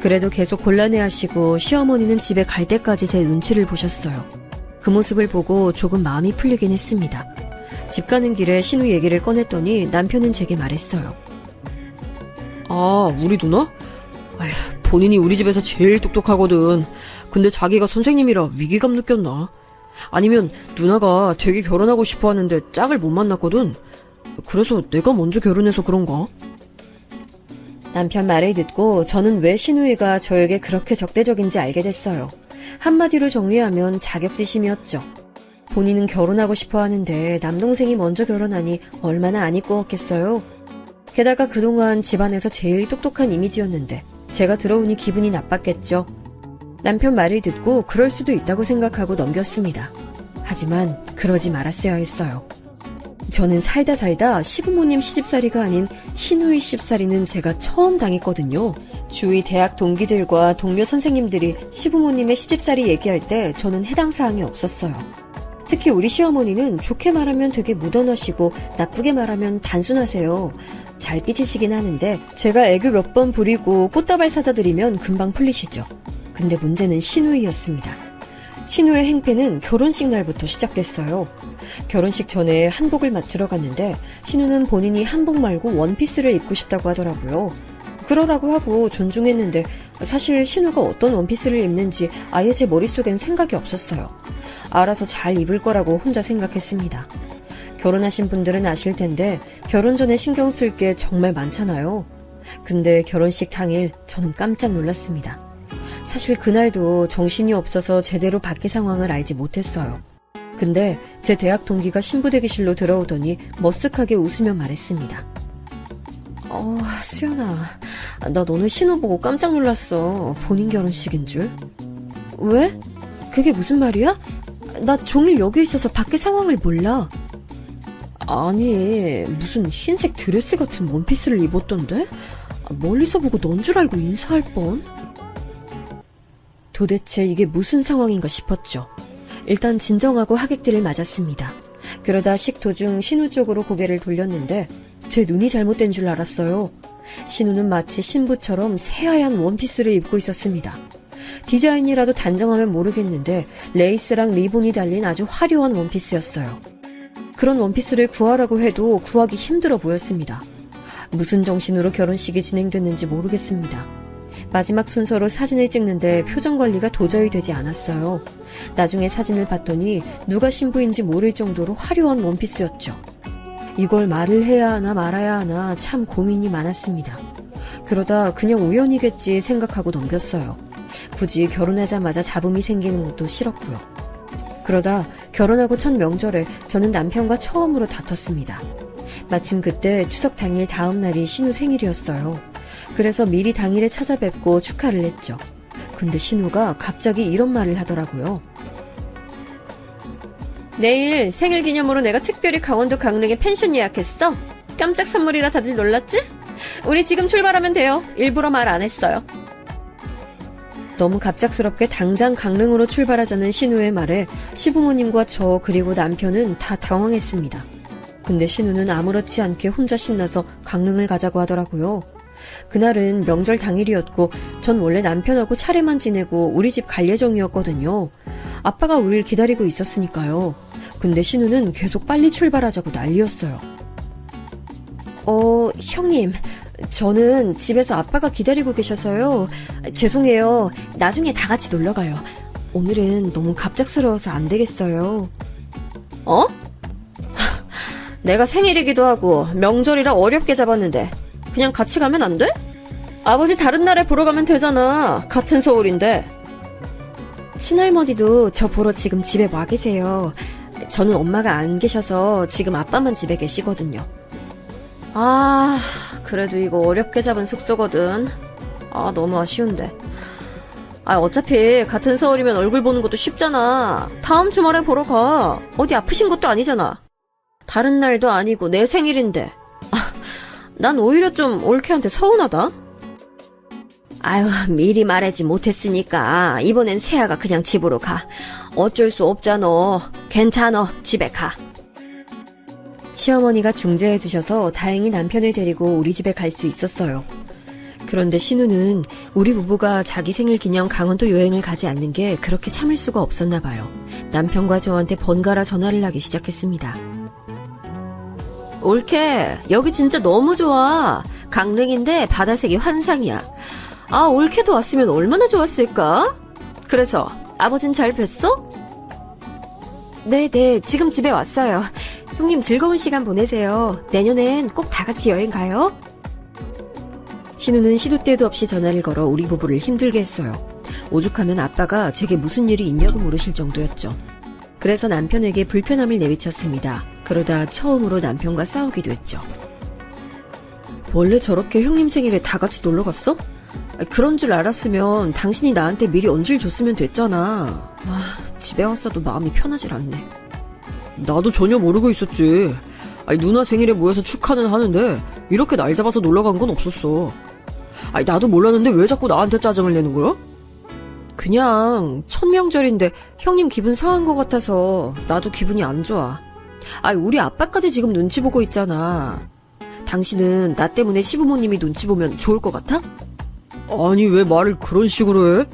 Speaker 2: 그래도 계속 곤란해하시고 시어머니는 집에 갈 때까지 제 눈치를 보셨어요. 그 모습을 보고 조금 마음이 풀리긴 했습니다. 집 가는 길에 신우 얘기를 꺼냈더니 남편은 제게 말했어요.
Speaker 4: 아, 우리 누나? 아휴, 본인이 우리 집에서 제일 똑똑하거든. 근데 자기가 선생님이라 위기감 느꼈나? 아니면 누나가 되게 결혼하고 싶어 하는데 짝을 못 만났거든. 그래서 내가 먼저 결혼해서 그런가?
Speaker 2: 남편 말을 듣고 저는 왜 신우이가 저에게 그렇게 적대적인지 알게 됐어요. 한마디로 정리하면 자격지심이었죠. 본인은 결혼하고 싶어 하는데 남동생이 먼저 결혼하니 얼마나 안 이끄웠겠어요. 게다가 그동안 집안에서 제일 똑똑한 이미지였는데 제가 들어오니 기분이 나빴겠죠. 남편 말을 듣고 그럴 수도 있다고 생각하고 넘겼습니다. 하지만 그러지 말았어야 했어요. 저는 살다 시부모님 시집살이가 아닌 신우이 시집살이는 제가 처음 당했거든요. 주위 대학 동기들과 동료 선생님들이 시부모님의 시집살이 얘기할 때 저는 해당 사항이 없었어요. 특히 우리 시어머니는 좋게 말하면 되게 무던하시고 나쁘게 말하면 단순하세요. 잘 삐지시긴 하는데 제가 애교 몇 번 부리고 꽃다발 사다 드리면 금방 풀리시죠. 근데 문제는 신우이였습니다. 신우의 행패는 결혼식 날부터 시작됐어요. 결혼식 전에 한복을 맞추러 갔는데 신우는 본인이 한복 말고 원피스를 입고 싶다고 하더라고요. 그러라고 하고 존중했는데 사실 신우가 어떤 원피스를 입는지 아예 제 머릿속엔 생각이 없었어요. 알아서 잘 입을 거라고 혼자 생각했습니다. 결혼하신 분들은 아실 텐데 결혼 전에 신경 쓸 게 정말 많잖아요. 근데 결혼식 당일 저는 깜짝 놀랐습니다. 사실 그날도 정신이 없어서 제대로 밖의 상황을 알지 못했어요. 근데 제 대학 동기가 신부대기실로 들어오더니 머쓱하게 웃으며 말했습니다. 수연아, 나 너는 신호 보고 깜짝 놀랐어. 본인 결혼식인 줄. 왜? 그게 무슨 말이야? 나 종일 여기 있어서 밖의 상황을 몰라. 아니, 무슨 흰색 드레스 같은 원피스를 입었던데? 멀리서 보고 넌 줄 알고 인사할 뻔. 도대체 이게 무슨 상황인가 싶었죠. 일단 진정하고 하객들을 맞았습니다. 그러다 식도중 신우 쪽으로 고개를 돌렸는데 제 눈이 잘못된 줄 알았어요. 신우는 마치 신부처럼 새하얀 원피스를 입고 있었습니다. 디자인이라도 단정하면 모르겠는데 레이스랑 리본이 달린 아주 화려한 원피스였어요. 그런 원피스를 구하라고 해도 구하기 힘들어 보였습니다. 무슨 정신으로 결혼식이 진행됐는지 모르겠습니다. 마지막 순서로 사진을 찍는데 표정 관리가 도저히 되지 않았어요. 나중에 사진을 봤더니 누가 신부인지 모를 정도로 화려한 원피스였죠. 이걸 말을 해야 하나 말아야 하나 참 고민이 많았습니다. 그러다 그냥 우연이겠지 생각하고 넘겼어요. 굳이 결혼하자마자 잡음이 생기는 것도 싫었고요. 그러다 결혼하고 첫 명절에 저는 남편과 처음으로 다퉜습니다. 마침 그때 추석 당일 다음 날이 신우 생일이었어요. 그래서 미리 당일에 찾아뵙고 축하를 했죠. 근데 신우가 갑자기 이런 말을 하더라고요. 내일 생일 기념으로 내가 특별히 강원도 강릉에 펜션 예약했어. 깜짝 선물이라 다들 놀랐지? 우리 지금 출발하면 돼요. 일부러 말 안 했어요. 너무 갑작스럽게 당장 강릉으로 출발하자는 신우의 말에 시부모님과 저 그리고 남편은 다 당황했습니다. 근데 신우는 아무렇지 않게 혼자 신나서 강릉을 가자고 하더라고요. 그날은 명절 당일이었고 전 원래 남편하고 차례만 지내고 우리 집 갈 예정이었거든요. 아빠가 우릴 기다리고 있었으니까요. 근데 신우는 계속 빨리 출발하자고 난리였어요. 형님, 저는 집에서 아빠가 기다리고 계셔서요. 죄송해요. 나중에 다 같이 놀러가요. 오늘은 너무 갑작스러워서 안 되겠어요. 어? 내가 생일이기도 하고 명절이라 어렵게 잡았는데 그냥 같이 가면 안 돼? 아버지 다른 날에 보러 가면 되잖아. 같은 서울인데. 친할머니도 저 보러 지금 집에 와 계세요. 저는 엄마가 안 계셔서 지금 아빠만 집에 계시거든요. 아, 그래도 이거 어렵게 잡은 숙소거든. 아, 너무 아쉬운데. 아, 어차피 같은 서울이면 얼굴 보는 것도 쉽잖아. 다음 주말에 보러 가. 어디 아프신 것도 아니잖아. 다른 날도 아니고 내 생일인데. 아, 난 오히려 좀 올케한테 서운하다. 아유, 미리 말하지 못했으니까 이번엔 세아가 그냥 집으로 가. 어쩔 수 없잖아. 괜찮아. 집에 가. 시어머니가 중재해 주셔서 다행히 남편을 데리고 우리 집에 갈 수 있었어요. 그런데 신우는 우리 부부가 자기 생일 기념 강원도 여행을 가지 않는 게 그렇게 참을 수가 없었나 봐요. 남편과 저한테 번갈아 전화를 하기 시작했습니다. 올케, 여기 진짜 너무 좋아. 강릉인데 바다색이 환상이야. 아, 올케도 왔으면 얼마나 좋았을까? 그래서 아버진 잘 뵀어? 네네, 지금 집에 왔어요. 형님 즐거운 시간 보내세요. 내년엔 꼭 다 같이 여행 가요. 신우는 시도 때도 없이 전화를 걸어 우리 부부를 힘들게 했어요. 오죽하면 아빠가 제게 무슨 일이 있냐고 물으실 정도였죠. 그래서 남편에게 불편함을 내비쳤습니다. 그러다 처음으로 남편과 싸우기도 했죠. 원래 저렇게 형님 생일에 다 같이 놀러 갔어? 그런 줄 알았으면 당신이 나한테 미리 언질 줬으면 됐잖아. 아, 집에 왔어도 마음이 편하질 않네.
Speaker 4: 나도 전혀 모르고 있었지. 아니, 누나 생일에 모여서 축하는 하는데 이렇게 날 잡아서 놀러 간 건 없었어. 아니, 나도 몰랐는데 왜 자꾸 나한테 짜증을 내는 거야?
Speaker 2: 그냥 첫 명절인데 형님 기분 상한 것 같아서 나도 기분이 안 좋아. 아니, 우리 아빠까지 지금 눈치 보고 있잖아. 당신은 나 때문에 시부모님이 눈치 보면 좋을 것 같아?
Speaker 4: 아니, 왜 말을 그런 식으로 해?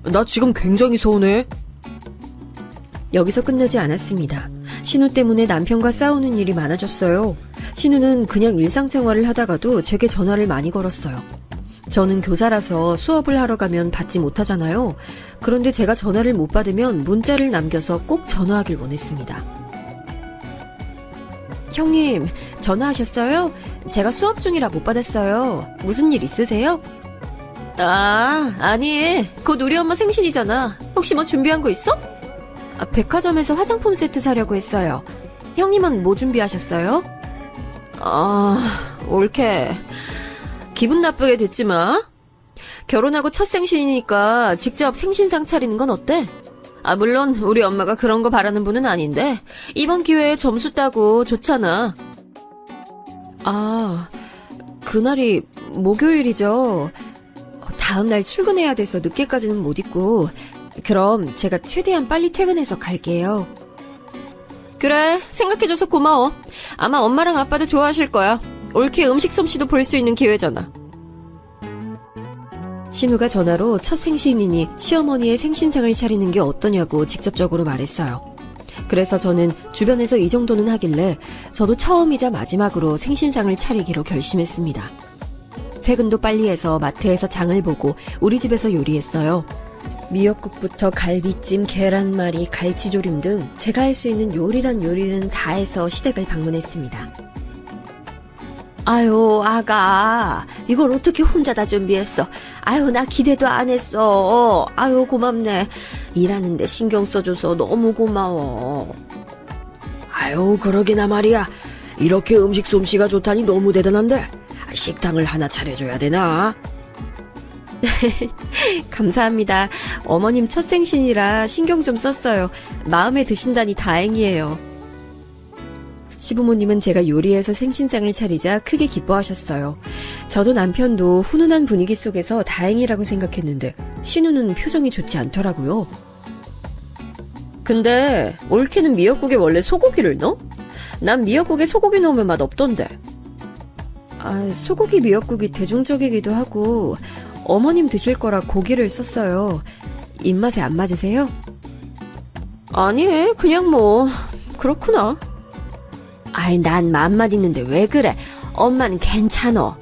Speaker 4: 나 지금 굉장히 서운해.
Speaker 2: 여기서 끝나지 않았습니다. 신우 때문에 남편과 싸우는 일이 많아졌어요. 신우는 그냥 일상생활을 하다가도 제게 전화를 많이 걸었어요. 저는 교사라서 수업을 하러 가면 받지 못하잖아요. 그런데 제가 전화를 못 받으면 문자를 남겨서 꼭 전화하길 원했습니다. 형님, 전화하셨어요? 제가 수업 중이라 못 받았어요. 무슨 일 있으세요? 아, 아니. 곧 우리 엄마 생신이잖아. 혹시 뭐 준비한 거 있어? 아, 백화점에서 화장품 세트 사려고 했어요. 형님은 뭐 준비하셨어요? 올케. 기분 나쁘게 듣지 마. 결혼하고 첫 생신이니까 직접 생신상 차리는 건 어때? 아, 물론 우리 엄마가 그런 거 바라는 분은 아닌데 이번 기회에 점수 따고 좋잖아. 아, 그날이 목요일이죠. 다음 날 출근해야 돼서 늦게까지는 못 있고, 그럼 제가 최대한 빨리 퇴근해서 갈게요. 그래, 생각해줘서 고마워. 아마 엄마랑 아빠도 좋아하실 거야. 올케 음식 솜씨도 볼 수 있는 기회잖아. 신우가 전화로 첫 생신이니 시어머니의 생신상을 차리는 게 어떠냐고 직접적으로 말했어요. 그래서 저는 주변에서 이 정도는 하길래 저도 처음이자 마지막으로 생신상을 차리기로 결심했습니다. 퇴근도 빨리 해서 마트에서 장을 보고 우리 집에서 요리했어요. 미역국부터 갈비찜, 계란말이, 갈치조림 등 제가 할 수 있는 요리란 요리는 다 해서 시댁을 방문했습니다. 아유, 아가, 이걸 어떻게 혼자 다 준비했어? 아유, 나 기대도 안 했어. 아유, 고맙네. 일하는데 신경 써줘서 너무 고마워.
Speaker 4: 아유, 그러게나 말이야. 이렇게 음식 솜씨가 좋다니 너무 대단한데 식당을 하나 차려줘야 되나?
Speaker 2: 감사합니다. 어머님 첫 생신이라 신경 좀 썼어요. 마음에 드신다니 다행이에요. 시부모님은 제가 요리해서 생신상을 차리자 크게 기뻐하셨어요. 저도 남편도 훈훈한 분위기 속에서 다행이라고 생각했는데 신우는 표정이 좋지 않더라고요. 근데 올케는 미역국에 원래 소고기를 넣어? 난 미역국에 소고기 넣으면 맛 없던데. 아, 소고기 미역국이 대중적이기도 하고 어머님 드실 거라 고기를 썼어요. 입맛에 안 맞으세요? 아니, 그냥 뭐 그렇구나. 아이, 난 맘만 있는데 왜 그래? 엄마는 괜찮어.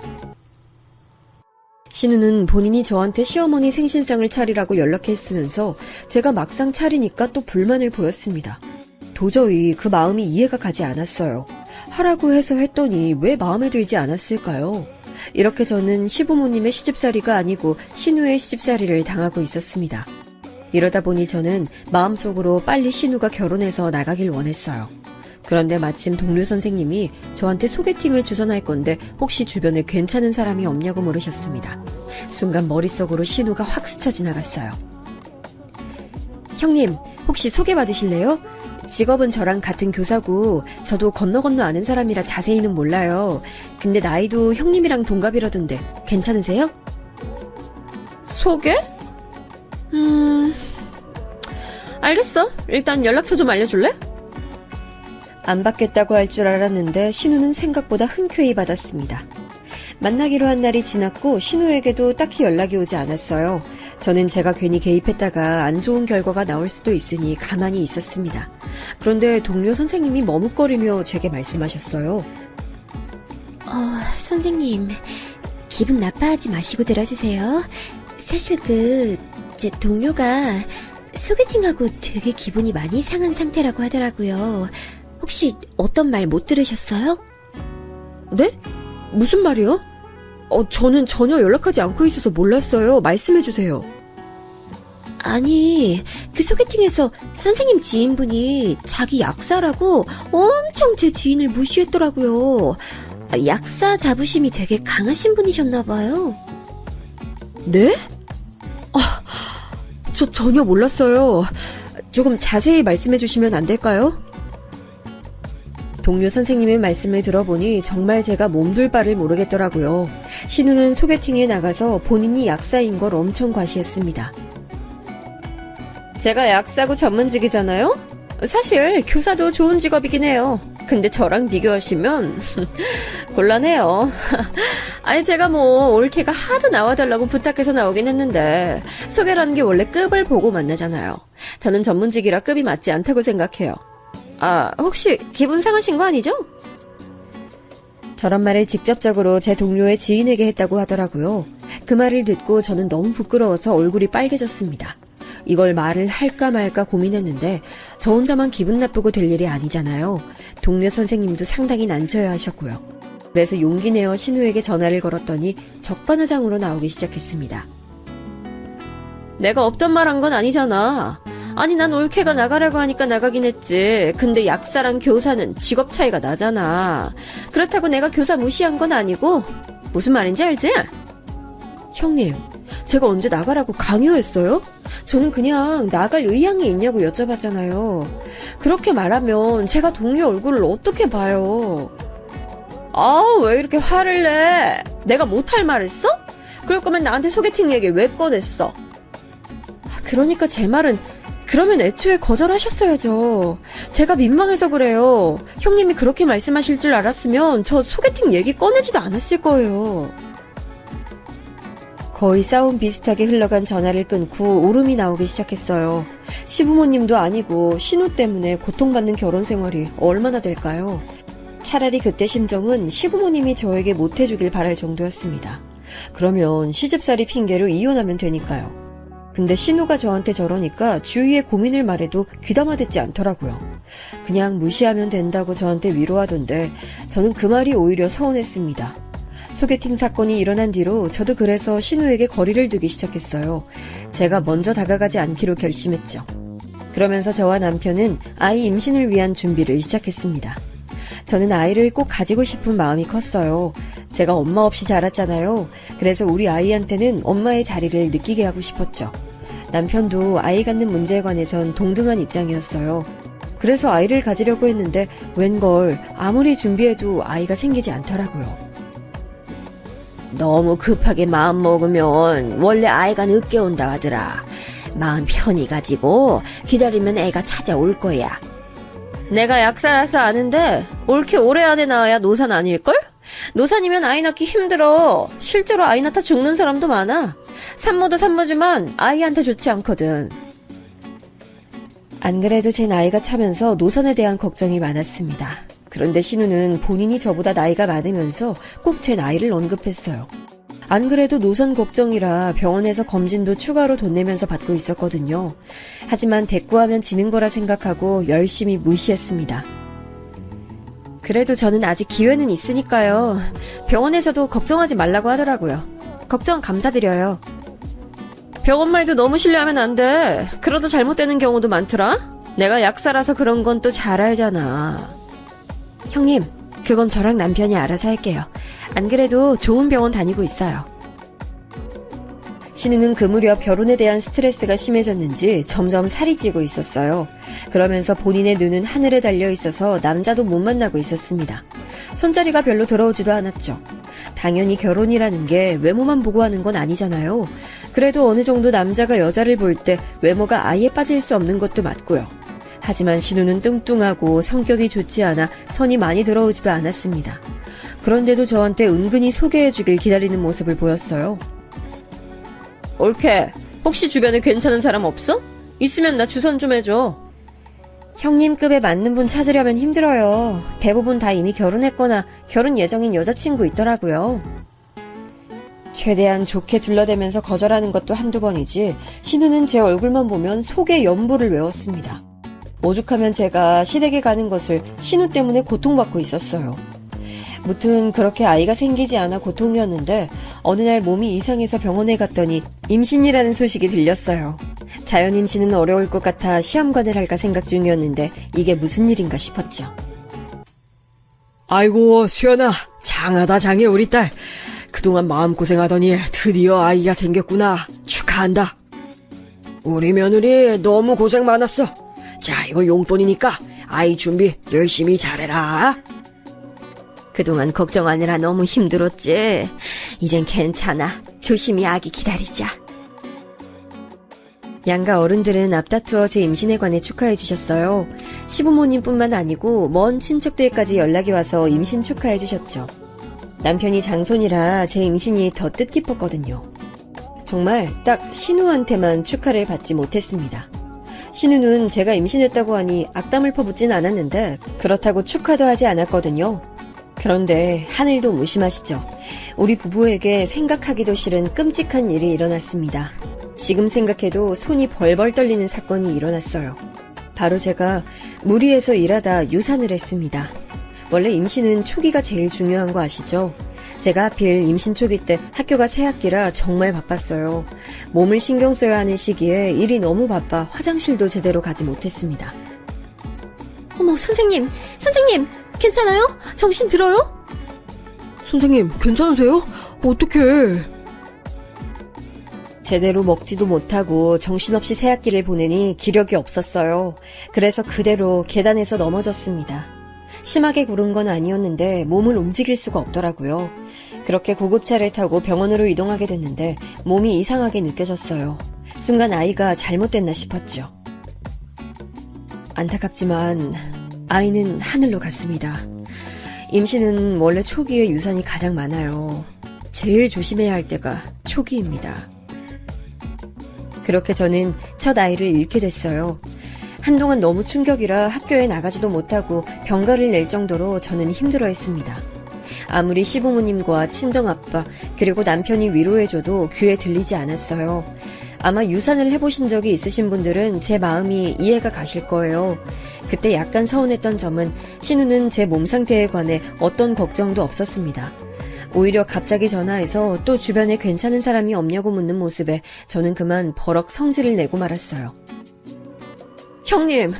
Speaker 2: 신우는 본인이 저한테 시어머니 생신상을 차리라고 연락했으면서 제가 막상 차리니까 또 불만을 보였습니다. 도저히 그 마음이 이해가 가지 않았어요. 하라고 해서 했더니 왜 마음에 들지 않았을까요? 이렇게 저는 시부모님의 시집살이가 아니고 신우의 시집살이를 당하고 있었습니다. 이러다 보니 저는 마음속으로 빨리 신우가 결혼해서 나가길 원했어요. 그런데 마침 동료 선생님이 저한테 소개팅을 주선할 건데 혹시 주변에 괜찮은 사람이 없냐고 물으셨습니다. 순간 머릿속으로 신우가 확 스쳐 지나갔어요. 형님, 혹시 소개받으실래요? 직업은 저랑 같은 교사고 저도 건너 아는 사람이라 자세히는 몰라요. 근데 나이도 형님이랑 동갑이라던데 괜찮으세요?
Speaker 4: 소개? 알겠어. 일단 연락처 좀 알려줄래?
Speaker 2: 안 받겠다고 할 줄 알았는데 신우는 생각보다 흔쾌히 받았습니다. 만나기로 한 날이 지났고 신우에게도 딱히 연락이 오지 않았어요. 저는 제가 괜히 개입했다가 안 좋은 결과가 나올 수도 있으니 가만히 있었습니다. 그런데 동료 선생님이 머뭇거리며 제게 말씀하셨어요.
Speaker 3: 선생님, 기분 나빠하지 마시고 들어주세요. 사실 제 동료가 소개팅하고 되게 기분이 많이 상한 상태라고 하더라고요. 혹시 어떤 말 못 들으셨어요?
Speaker 4: 네? 무슨 말이요? 저는 전혀 연락하지 않고 있어서 몰랐어요. 말씀해주세요.
Speaker 3: 아니, 그 소개팅에서 선생님 지인분이 자기 약사라고 엄청 제 지인을 무시했더라고요. 약사 자부심이 되게 강하신 분이셨나봐요.
Speaker 4: 네? 저 전혀 몰랐어요. 조금 자세히 말씀해주시면 안 될까요?
Speaker 2: 동료 선생님의 말씀을 들어보니 정말 제가 몸둘 바를 모르겠더라고요. 신우는 소개팅에 나가서 본인이 약사인 걸 엄청 과시했습니다. 제가 약사고 전문직이잖아요? 사실 교사도 좋은 직업이긴 해요. 근데 저랑 비교하시면 곤란해요. 아니 제가 올케가 하도 나와달라고 부탁해서 나오긴 했는데 소개라는 게 원래 급을 보고 만나잖아요. 저는 전문직이라 급이 맞지 않다고 생각해요. 혹시 기분 상하신 거 아니죠? 저런 말을 직접적으로 제 동료의 지인에게 했다고 하더라고요. 그 말을 듣고 저는 너무 부끄러워서 얼굴이 빨개졌습니다. 이걸 말을 할까 말까 고민했는데 저 혼자만 기분 나쁘고 될 일이 아니잖아요. 동료 선생님도 상당히 난처해 하셨고요. 그래서 용기 내어 신우에게 전화를 걸었더니 적반하장으로 나오기 시작했습니다. 내가 없던 말 한 건 아니잖아. 아니 난 올케가 나가라고 하니까 나가긴 했지. 근데 약사랑 교사는 직업 차이가 나잖아. 그렇다고 내가 교사 무시한 건 아니고. 무슨 말인지 알지? 형님, 제가 언제 나가라고 강요했어요? 저는 그냥 나갈 의향이 있냐고 여쭤봤잖아요. 그렇게 말하면 제가 동료 얼굴을 어떻게 봐요? 왜 이렇게 화를 내? 내가 못할 말 했어? 그럴 거면 나한테 소개팅 얘기를 왜 꺼냈어? 그러니까 제 말은 그러면 애초에 거절하셨어야죠. 제가 민망해서 그래요. 형님이 그렇게 말씀하실 줄 알았으면 저 소개팅 얘기 꺼내지도 않았을 거예요. 거의 싸움 비슷하게 흘러간 전화를 끊고 울음이 나오기 시작했어요. 시부모님도 아니고 신우 때문에 고통받는 결혼 생활이 얼마나 될까요? 차라리 그때 심정은 시부모님이 저에게 못해주길 바랄 정도였습니다. 그러면 시집살이 핑계로 이혼하면 되니까요. 근데 신우가 저한테 저러니까 주위에 고민을 말해도 귀담아듣지 않더라고요. 그냥 무시하면 된다고 저한테 위로하던데 저는 그 말이 오히려 서운했습니다. 소개팅 사건이 일어난 뒤로 저도 그래서 신우에게 거리를 두기 시작했어요. 제가 먼저 다가가지 않기로 결심했죠. 그러면서 저와 남편은 아이 임신을 위한 준비를 시작했습니다. 저는 아이를 꼭 가지고 싶은 마음이 컸어요. 제가 엄마 없이 자랐잖아요. 그래서 우리 아이한테는 엄마의 자리를 느끼게 하고 싶었죠. 남편도 아이 갖는 문제에 관해선 동등한 입장이었어요. 그래서 아이를 가지려고 했는데 웬걸 아무리 준비해도 아이가 생기지 않더라고요.
Speaker 3: 너무 급하게 마음 먹으면 원래 아이가 늦게 온다 하더라. 마음 편히 가지고 기다리면 애가 찾아올 거야.
Speaker 2: 내가 약사라서 아는데 옳게 오래 안에 낳아야 노산 아닐걸? 노산이면 아이 낳기 힘들어. 실제로 아이 낳다 죽는 사람도 많아. 산모도 산모지만 아이한테 좋지 않거든. 안 그래도 제 나이가 차면서 노산에 대한 걱정이 많았습니다. 그런데 신우는 본인이 저보다 나이가 많으면서 꼭 제 나이를 언급했어요. 안 그래도 노산 걱정이라 병원에서 검진도 추가로 돈 내면서 받고 있었거든요. 하지만 대꾸하면 지는 거라 생각하고 열심히 무시했습니다. 그래도 저는 아직 기회는 있으니까요. 병원에서도 걱정하지 말라고 하더라고요. 걱정 감사드려요. 병원 말도 너무 신뢰하면 안 돼. 그러다 잘못되는 경우도 많더라. 내가 약사라서 그런 건 또 잘 알잖아. 형님, 그건 저랑 남편이 알아서 할게요. 안 그래도 좋은 병원 다니고 있어요. 신우는 그 무렵 결혼에 대한 스트레스가 심해졌는지 점점 살이 찌고 있었어요. 그러면서 본인의 눈은 하늘에 달려 있어서 남자도 못 만나고 있었습니다. 손자리가 별로 들어오지도 않았죠. 당연히 결혼이라는 게 외모만 보고 하는 건 아니잖아요. 그래도 어느 정도 남자가 여자를 볼 때 외모가 아예 빠질 수 없는 것도 맞고요. 하지만 신우는 뚱뚱하고 성격이 좋지 않아 선이 많이 들어오지도 않았습니다. 그런데도 저한테 은근히 소개해주길 기다리는 모습을 보였어요. 올케, 혹시 주변에 괜찮은 사람 없어? 있으면 나 주선 좀 해줘. 형님급에 맞는 분 찾으려면 힘들어요. 대부분 다 이미 결혼했거나 결혼 예정인 여자친구 있더라고요. 최대한 좋게 둘러대면서 거절하는 것도 한두 번이지 신우는 제 얼굴만 보면 속에 연부를 외웠습니다. 오죽하면 제가 시댁에 가는 것을 신우 때문에 고통받고 있었어요. 무튼 그렇게 아이가 생기지 않아 고통이었는데 어느 날 몸이 이상해서 병원에 갔더니 임신이라는 소식이 들렸어요. 자연 임신은 어려울 것 같아 시험관을 할까 생각 중이었는데 이게 무슨 일인가 싶었죠.
Speaker 4: 아이고, 수연아. 장하다, 장해, 우리 딸. 그동안 마음고생하더니 드디어 아이가 생겼구나. 축하한다. 우리 며느리 너무 고생 많았어. 자, 이거 용돈이니까 아이 준비 열심히 잘해라.
Speaker 2: 그동안 걱정하느라 너무 힘들었지. 이젠 괜찮아. 조심히 아기 기다리자. 양가 어른들은 앞다투어 제 임신에 관해 축하해 주셨어요. 시부모님뿐만 아니고 먼 친척들까지 연락이 와서 임신 축하해 주셨죠. 남편이 장손이라 제 임신이 더 뜻깊었거든요. 정말 딱 신우한테만 축하를 받지 못했습니다. 신우는 제가 임신했다고 하니 악담을 퍼붓진 않았는데 그렇다고 축하도 하지 않았거든요. 그런데 하늘도 무심하시죠. 우리 부부에게 생각하기도 싫은 끔찍한 일이 일어났습니다. 지금 생각해도 손이 벌벌 떨리는 사건이 일어났어요. 바로 제가 무리해서 일하다 유산을 했습니다. 원래 임신은 초기가 제일 중요한 거 아시죠? 제가 하필 임신 초기 때 학교가 새학기라 정말 바빴어요. 몸을 신경 써야 하는 시기에 일이 너무 바빠 화장실도 제대로 가지 못했습니다.
Speaker 3: 어머, 선생님, 괜찮아요? 정신 들어요?
Speaker 4: 선생님, 괜찮으세요? 어떡해.
Speaker 2: 제대로 먹지도 못하고 정신없이 새학기를 보내니 기력이 없었어요. 그래서 그대로 계단에서 넘어졌습니다. 심하게 구른 건 아니었는데 몸을 움직일 수가 없더라고요. 그렇게 구급차를 타고 병원으로 이동하게 됐는데 몸이 이상하게 느껴졌어요. 순간 아이가 잘못됐나 싶었죠. 안타깝지만 아이는 하늘로 갔습니다. 임신은 원래 초기에 유산이 가장 많아요. 제일 조심해야 할 때가 초기입니다. 그렇게 저는 첫 아이를 잃게 됐어요. 한동안 너무 충격이라 학교에 나가지도 못하고 병가를 낼 정도로 저는 힘들어했습니다. 아무리 시부모님과 친정아빠 그리고 남편이 위로해줘도 귀에 들리지 않았어요. 아마 유산을 해보신 적이 있으신 분들은 제 마음이 이해가 가실 거예요. 그때 약간 서운했던 점은 신우는 제 몸 상태에 관해 어떤 걱정도 없었습니다. 오히려 갑자기 전화해서 또 주변에 괜찮은 사람이 없냐고 묻는 모습에 저는 그만 버럭 성질을 내고 말았어요. 형님,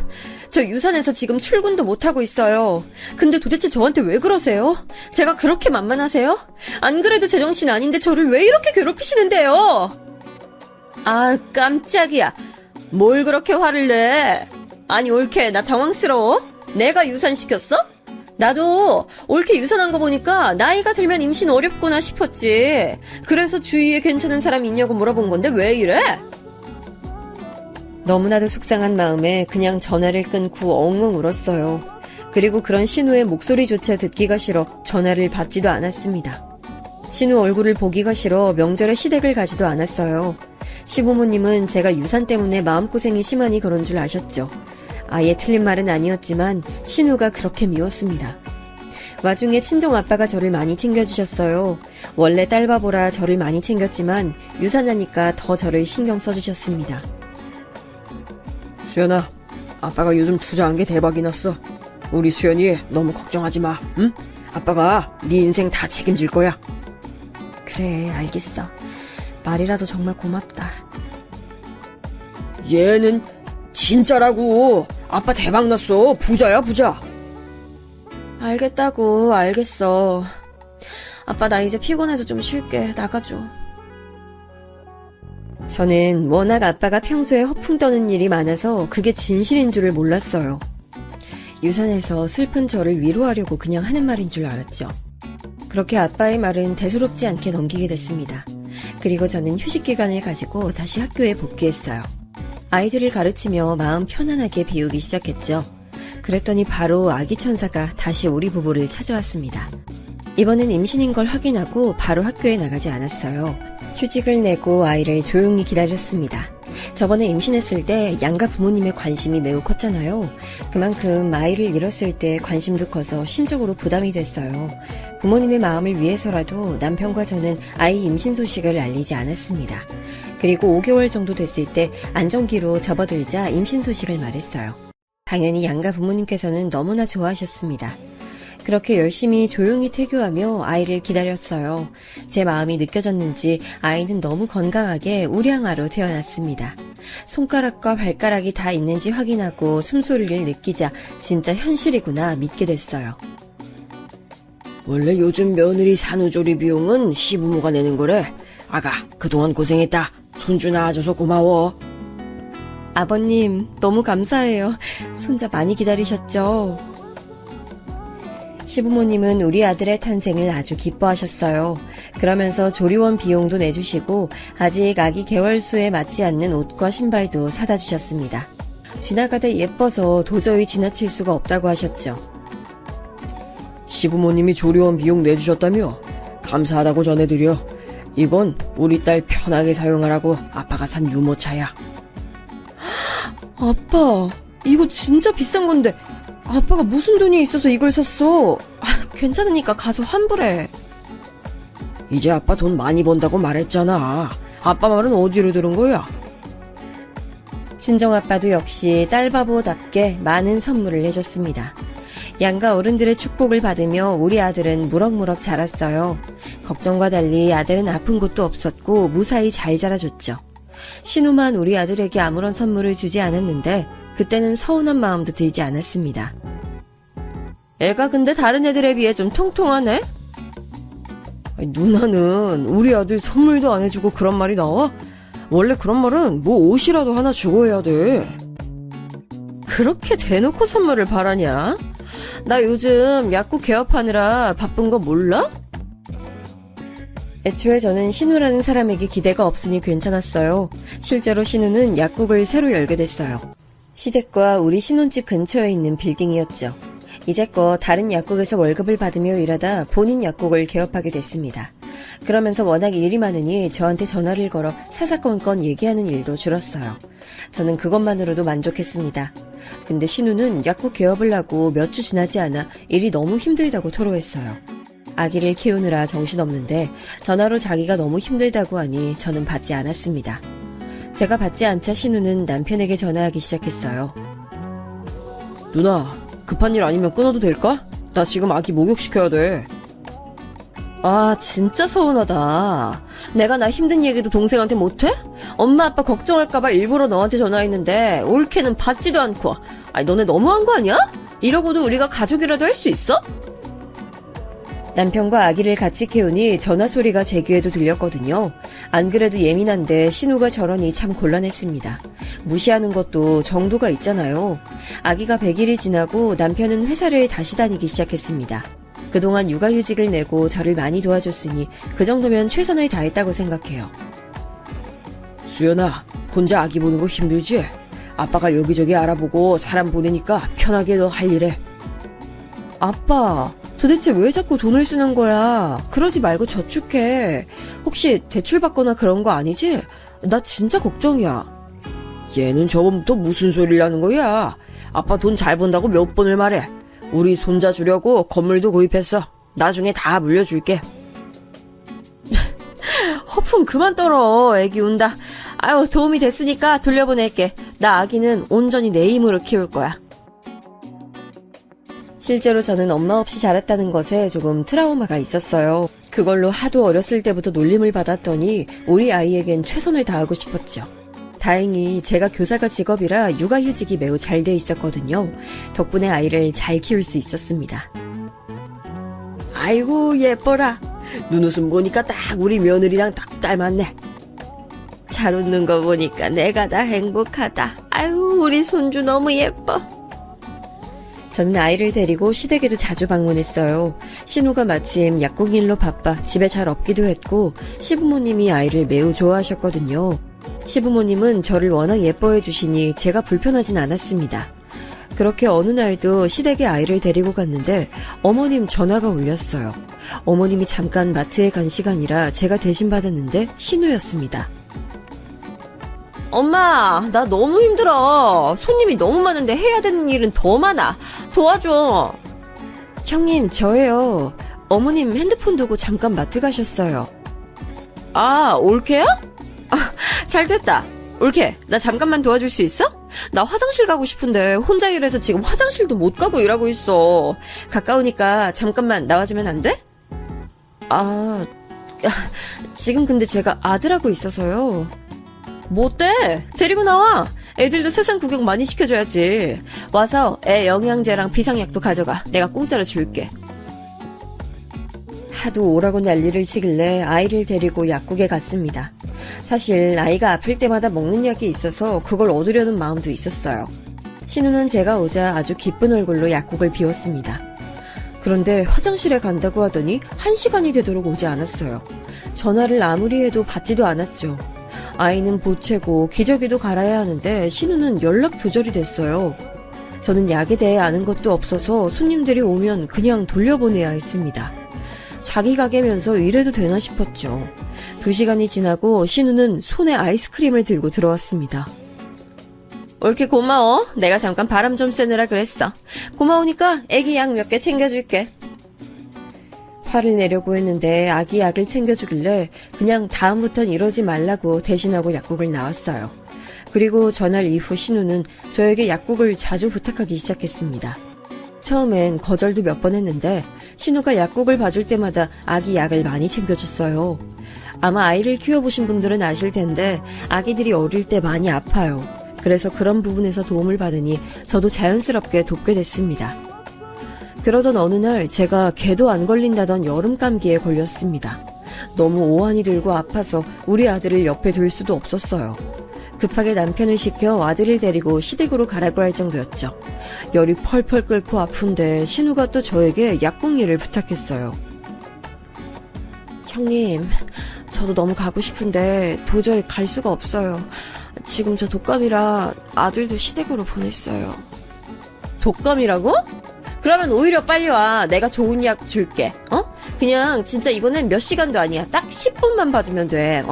Speaker 2: 저 유산해서 지금 출근도 못하고 있어요. 근데 도대체 저한테 왜 그러세요? 제가 그렇게 만만하세요? 안 그래도 제정신 아닌데 저를 왜 이렇게 괴롭히시는데요? 아, 깜짝이야. 뭘 그렇게 화를 내? 아니, 올케, 나 당황스러워? 내가 유산시켰어? 나도 올케 유산한 거 보니까 나이가 들면 임신 어렵구나 싶었지. 그래서 주위에 괜찮은 사람이 있냐고 물어본 건데 왜 이래? 너무나도 속상한 마음에 그냥 전화를 끊고 엉엉 울었어요. 그리고 그런 신우의 목소리조차 듣기가 싫어 전화를 받지도 않았습니다. 신우 얼굴을 보기가 싫어 명절에 시댁을 가지도 않았어요. 시부모님은 제가 유산 때문에 마음고생이 심하니 그런 줄 아셨죠. 아예 틀린 말은 아니었지만 신우가 그렇게 미웠습니다. 와중에 친정아빠가 저를 많이 챙겨주셨어요. 원래 딸바보라 저를 많이 챙겼지만 유산하니까 더 저를 신경 써주셨습니다.
Speaker 4: 수연아, 아빠가 요즘 투자한 게 대박이 났어. 우리 수연이 너무 걱정하지 마, 응? 아빠가 네 인생 다 책임질 거야.
Speaker 2: 그래, 알겠어. 말이라도 정말 고맙다.
Speaker 4: 얘는 진짜라고. 아빠 대박났어. 부자야, 부자.
Speaker 2: 알겠다고, 알겠어. 아빠 나 이제 피곤해서 좀 쉴게. 나가줘. 저는 워낙 아빠가 평소에 허풍 떠는 일이 많아서 그게 진실인 줄을 몰랐어요. 유산해서 슬픈 저를 위로하려고 그냥 하는 말인 줄 알았죠. 그렇게 아빠의 말은 대수롭지 않게 넘기게 됐습니다. 그리고 저는 휴식 기간을 가지고 다시 학교에 복귀했어요. 아이들을 가르치며 마음 편안하게 비우기 시작했죠. 그랬더니 바로 아기 천사가 다시 우리 부부를 찾아왔습니다. 이번엔 임신인 걸 확인하고 바로 학교에 나가지 않았어요. 휴직을 내고 아이를 조용히 기다렸습니다. 저번에 임신했을 때 양가 부모님의 관심이 매우 컸잖아요. 그만큼 아이를 잃었을 때 관심도 커서 심적으로 부담이 됐어요. 부모님의 마음을 위해서라도 남편과 저는 아이 임신 소식을 알리지 않았습니다. 그리고 5개월 정도 됐을 때 안정기로 접어들자 임신 소식을 말했어요. 당연히 양가 부모님께서는 너무나 좋아하셨습니다. 그렇게 열심히 조용히 태교하며 아이를 기다렸어요. 제 마음이 느껴졌는지 아이는 너무 건강하게 우량아로 태어났습니다. 손가락과 발가락이 다 있는지 확인하고 숨소리를 느끼자 진짜 현실이구나 믿게 됐어요.
Speaker 4: 원래 요즘 며느리 산후조리 비용은 시부모가 내는 거래. 아가, 그동안 고생했다. 손주 낳아줘서 고마워.
Speaker 2: 아버님, 너무 감사해요. 손자 많이 기다리셨죠? 시부모님은 우리 아들의 탄생을 아주 기뻐하셨어요. 그러면서 조리원 비용도 내주시고 아직 아기 개월수에 맞지 않는 옷과 신발도 사다 주셨습니다. 지나가다 예뻐서 도저히 지나칠 수가 없다고 하셨죠.
Speaker 4: 시부모님이 조리원 비용 내주셨다며? 감사하다고 전해드려. 이건 우리 딸 편하게 사용하라고 아빠가 산 유모차야.
Speaker 2: 아빠, 이거 진짜 비싼 건데 아빠가 무슨 돈이 있어서 이걸 샀어? 괜찮으니까 가서 환불해.
Speaker 4: 이제 아빠 돈 많이 번다고 말했잖아. 아빠 말은 어디로 들은 거야?
Speaker 2: 친정아빠도 역시 딸바보답게 많은 선물을 해줬습니다. 양가 어른들의 축복을 받으며 우리 아들은 무럭무럭 자랐어요. 걱정과 달리 아들은 아픈 곳도 없었고 무사히 잘 자라줬죠. 신우만 우리 아들에게 아무런 선물을 주지 않았는데 그때는 서운한 마음도 들지 않았습니다. 애가 근데 다른 애들에 비해 좀 통통하네?
Speaker 4: 아니, 누나는 우리 아들 선물도 안 해주고 그런 말이 나와? 원래 그런 말은 뭐 옷이라도 하나 주고 해야 돼.
Speaker 2: 그렇게 대놓고 선물을 바라냐? 나 요즘 약국 개업하느라 바쁜 거 몰라? 애초에 저는 신우라는 사람에게 기대가 없으니 괜찮았어요. 실제로 신우는 약국을 새로 열게 됐어요. 시댁과 우리 신혼집 근처에 있는 빌딩이었죠. 이제껏 다른 약국에서 월급을 받으며 일하다 본인 약국을 개업하게 됐습니다. 그러면서 워낙 일이 많으니 저한테 전화를 걸어 사사건건 얘기하는 일도 줄었어요. 저는 그것만으로도 만족했습니다. 근데 신우는 약국 개업을 하고 몇 주 지나지 않아 일이 너무 힘들다고 토로했어요. 아기를 키우느라 정신없는데 전화로 자기가 너무 힘들다고 하니 저는 받지 않았습니다. 제가 받지 않자 신우는 남편에게 전화하기 시작했어요.
Speaker 4: 누나, 급한 일 아니면 끊어도 될까? 나 지금 아기 목욕시켜야 돼.
Speaker 2: 아, 진짜 서운하다. 내가 나 힘든 얘기도 동생한테 못해? 엄마 아빠 걱정할까봐 일부러 너한테 전화했는데 올케는 받지도 않고. 아니, 너네 너무한 거 아니야? 이러고도 우리가 가족이라도 할 수 있어? 남편과 아기를 같이 키우니 전화 소리가 제 귀에도 들렸거든요. 안 그래도 예민한데 신우가 저러니 참 곤란했습니다. 무시하는 것도 정도가 있잖아요. 아기가 100일이 지나고 남편은 회사를 다시 다니기 시작했습니다. 그동안 육아휴직을 내고 저를 많이 도와줬으니 그 정도면 최선을 다했다고 생각해요.
Speaker 4: 수연아, 혼자 아기 보는 거 힘들지? 아빠가 여기저기 알아보고 사람 보내니까 편하게 너 할 일해.
Speaker 2: 아빠, 도대체 왜 자꾸 돈을 쓰는 거야? 그러지 말고 저축해. 혹시 대출 받거나 그런 거 아니지? 나 진짜 걱정이야.
Speaker 4: 얘는 저번부터 무슨 소리를 하는 거야? 아빠 돈 잘 번다고 몇 번을 말해. 우리 손자 주려고 건물도 구입했어. 나중에 다 물려줄게.
Speaker 2: 허풍 그만 떨어. 애기 운다. 아유, 도움이 됐으니까 돌려보낼게. 나 아기는 온전히 내 힘으로 키울 거야. 실제로 저는 엄마 없이 자랐다는 것에 조금 트라우마가 있었어요. 그걸로 하도 어렸을 때부터 놀림을 받았더니 우리 아이에겐 최선을 다하고 싶었죠. 다행히 제가 교사가 직업이라 육아휴직이 매우 잘 돼 있었거든요. 덕분에 아이를 잘 키울 수 있었습니다.
Speaker 4: 아이고, 예뻐라. 눈웃음 보니까 딱 우리 며느리랑 딱 닮았네.
Speaker 2: 잘 웃는 거 보니까 내가 다 행복하다. 아유, 우리 손주 너무 예뻐. 저는 아이를 데리고 시댁에도 자주 방문했어요. 신우가 마침 약국 일로 바빠 집에 잘 없기도 했고 시부모님이 아이를 매우 좋아하셨거든요. 시부모님은 저를 워낙 예뻐해 주시니 제가 불편하진 않았습니다. 그렇게 어느 날도 시댁에 아이를 데리고 갔는데 어머님 전화가 울렸어요. 어머님이 잠깐 마트에 간 시간이라 제가 대신 받았는데 신우였습니다.
Speaker 4: 엄마, 나 너무 힘들어. 손님이 너무 많은데 해야 되는 일은 더 많아. 도와줘.
Speaker 2: 형님, 저예요. 어머님 핸드폰 두고 잠깐 마트 가셨어요.
Speaker 4: 아, 올케야? 아, 잘 됐다. 올케, 나 잠깐만 도와줄 수 있어? 나 화장실 가고 싶은데 혼자 일해서 지금 화장실도 못 가고 일하고 있어. 가까우니까 잠깐만 나와주면 안 돼?
Speaker 2: 아, 지금 근데 제가 아들하고 있어서요.
Speaker 4: 뭐 어때? 데리고 나와. 애들도 세상 구경 많이 시켜줘야지. 와서 애 영양제랑 비상약도 가져가. 내가 공짜로 줄게.
Speaker 2: 하도 오라고 난리를 치길래 아이를 데리고 약국에 갔습니다. 사실 아이가 아플 때마다 먹는 약이 있어서 그걸 얻으려는 마음도 있었어요. 신우는 제가 오자 아주 기쁜 얼굴로 약국을 비웠습니다. 그런데 화장실에 간다고 하더니 1시간이 되도록 오지 않았어요. 전화를 아무리 해도 받지도 않았죠. 아이는 보채고 기저귀도 갈아야 하는데 신우는 연락 두절이 됐어요. 저는 약에 대해 아는 것도 없어서 손님들이 오면 그냥 돌려보내야 했습니다. 자기 가게면서 이래도 되나 싶었죠. 2시간이 지나고 신우는 손에 아이스크림을 들고 들어왔습니다.
Speaker 4: 올케 고마워. 내가 잠깐 바람 좀 쐬느라 그랬어. 고마우니까 애기 약 몇 개 챙겨줄게.
Speaker 2: 화를 내려고 했는데 아기 약을 챙겨주길래 그냥 다음부턴 이러지 말라고 대신하고 약국을 나왔어요. 그리고 전날 이후 신우는 저에게 약국을 자주 부탁하기 시작했습니다. 처음엔 거절도 몇 번 했는데 신우가 약국을 봐줄 때마다 아기 약을 많이 챙겨줬어요. 아마 아이를 키워보신 분들은 아실 텐데 아기들이 어릴 때 많이 아파요. 그래서 그런 부분에서 도움을 받으니 저도 자연스럽게 돕게 됐습니다. 그러던 어느 날 제가 개도 안 걸린다던 여름 감기에 걸렸습니다. 너무 오한이 들고 아파서 우리 아들을 옆에 둘 수도 없었어요. 급하게 남편을 시켜 아들을 데리고 시댁으로 가라고 할 정도였죠. 열이 펄펄 끓고 아픈데 신우가 또 저에게 약국 일을 부탁했어요. 형님, 저도 너무 가고 싶은데 도저히 갈 수가 없어요. 지금 저 독감이라 아들도 시댁으로 보냈어요.
Speaker 4: 독감이라고? 그러면 오히려 빨리 와. 내가 좋은 약 줄게. 그냥 진짜 이번엔 몇 시간도 아니야. 딱 10분만 봐주면 돼.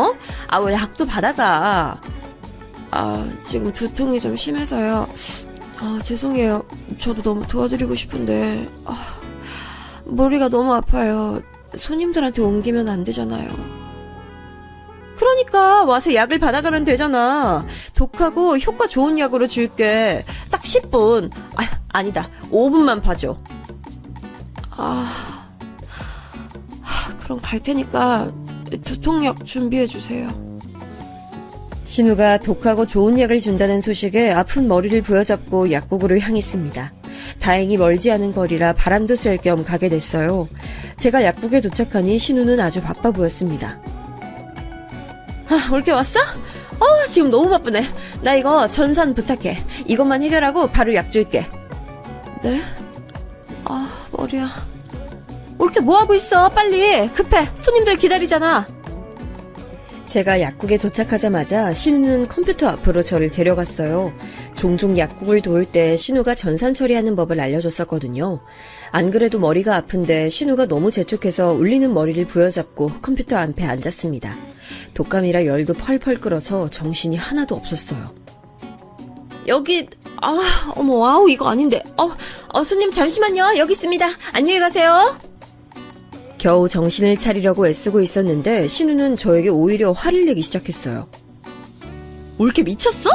Speaker 4: 아, 왜 약도 받아가.
Speaker 2: 지금 두통이 좀 심해서요. 죄송해요. 저도 너무 도와드리고 싶은데 머리가 너무 아파요. 손님들한테 옮기면 안 되잖아요.
Speaker 4: 그러니까 와서 약을 받아가면 되잖아. 독하고 효과 좋은 약으로 줄게. 딱 10분. 아니다. 5분만 봐줘.
Speaker 2: 그럼 갈 테니까 두통약 준비해 주세요.
Speaker 4: 신우가 독하고 좋은 약을 준다는 소식에 아픈 머리를 부여잡고 약국으로 향했습니다. 다행히 멀지 않은 거리라 바람도 쐴 겸 가게 됐어요. 제가 약국에 도착하니 신우는 아주 바빠 보였습니다. 올게 왔어? 지금 너무 바쁘네. 나 이거 전산 부탁해. 이것만 해결하고 바로 약 줄게.
Speaker 2: 네? 머리야.
Speaker 4: 올게 뭐하고 있어? 빨리. 급해. 손님들 기다리잖아. 제가 약국에 도착하자마자 신우는 컴퓨터 앞으로 저를 데려갔어요. 종종 약국을 도울 때 신우가 전산 처리하는 법을 알려줬었거든요. 안 그래도 머리가 아픈데 신우가 너무 재촉해서 울리는 머리를 부여잡고 컴퓨터 앞에 앉았습니다. 독감이라 열도 펄펄 끓어서 정신이 하나도 없었어요. 여기 이거 아닌데. 손님 잠시만요. 여기 있습니다. 안녕히 가세요. 겨우 정신을 차리려고 애쓰고 있었는데 신우는 저에게 오히려 화를 내기 시작했어요. 올게 미쳤어?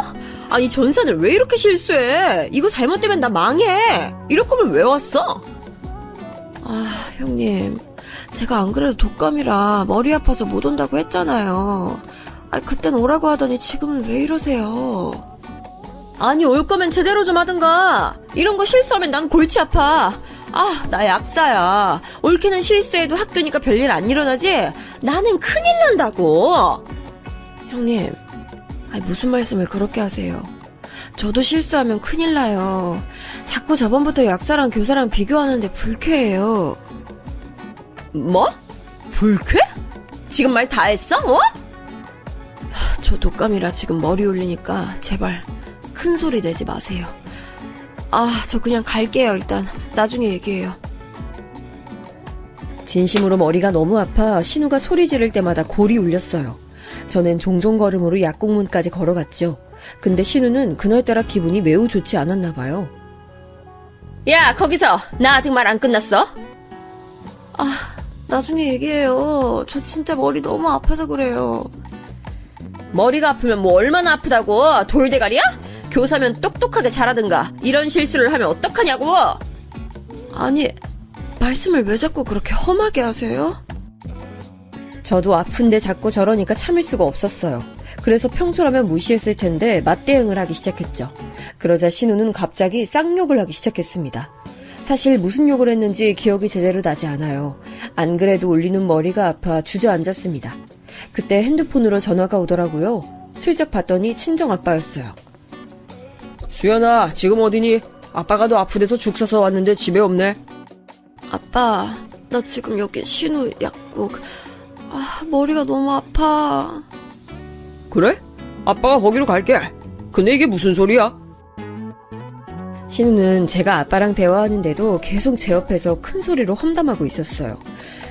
Speaker 4: 아니 전산을 왜 이렇게 실수해? 이거 잘못되면 나 망해. 이럴 거면 왜 왔어?
Speaker 2: 형님, 제가 안 그래도 독감이라 머리 아파서 못 온다고 했잖아요. 그땐 오라고 하더니 지금은 왜 이러세요? 아니, 올 거면 제대로 좀 하든가. 이런 거 실수하면 난 골치 아파. 나 약사야. 옳게는 실수해도 학교니까 별일 안 일어나지? 나는 큰일 난다고. 형님, 무슨 말씀을 그렇게 하세요? 저도 실수하면 큰일 나요. 자꾸 저번부터 약사랑 교사랑 비교하는데 불쾌해요. 뭐? 불쾌? 지금 말 다 했어? 저 독감이라 지금 머리 울리니까 제발 큰 소리 내지 마세요. 저 그냥 갈게요. 일단 나중에 얘기해요. 진심으로 머리가 너무 아파 신우가 소리 지를 때마다 골이 울렸어요. 저는 종종 걸음으로 약국문까지 걸어갔죠. 근데 신우는 그날따라 기분이 매우 좋지 않았나 봐요. 야, 거기서! 나 아직 말 안 끝났어? 나중에 얘기해요. 저 진짜 머리 너무 아파서 그래요. 머리가 아프면 뭐 얼마나 아프다고? 돌대가리야? 교사면 똑똑하게 잘하든가. 이런 실수를 하면 어떡하냐고? 아니, 말씀을 왜 자꾸 그렇게 험하게 하세요? 저도 아픈데 자꾸 저러니까 참을 수가 없었어요. 그래서 평소라면 무시했을 텐데 맞대응을 하기 시작했죠. 그러자 신우는 갑자기 쌍욕을 하기 시작했습니다. 사실 무슨 욕을 했는지 기억이 제대로 나지 않아요. 안 그래도 울리는 머리가 아파 주저앉았습니다. 그때 핸드폰으로 전화가 오더라고요. 슬쩍 봤더니 친정아빠였어요.
Speaker 4: 수연아, 지금 어디니? 아빠가 너 아프대서 죽 사서 왔는데 집에 없네.
Speaker 2: 아빠, 나 지금 여기 신우 약국. 머리가 너무 아파.
Speaker 4: 그래? 아빠가 거기로 갈게. 근데 이게 무슨 소리야?
Speaker 2: 신우는 제가 아빠랑 대화하는데도 계속 제 옆에서 큰 소리로 험담하고 있었어요.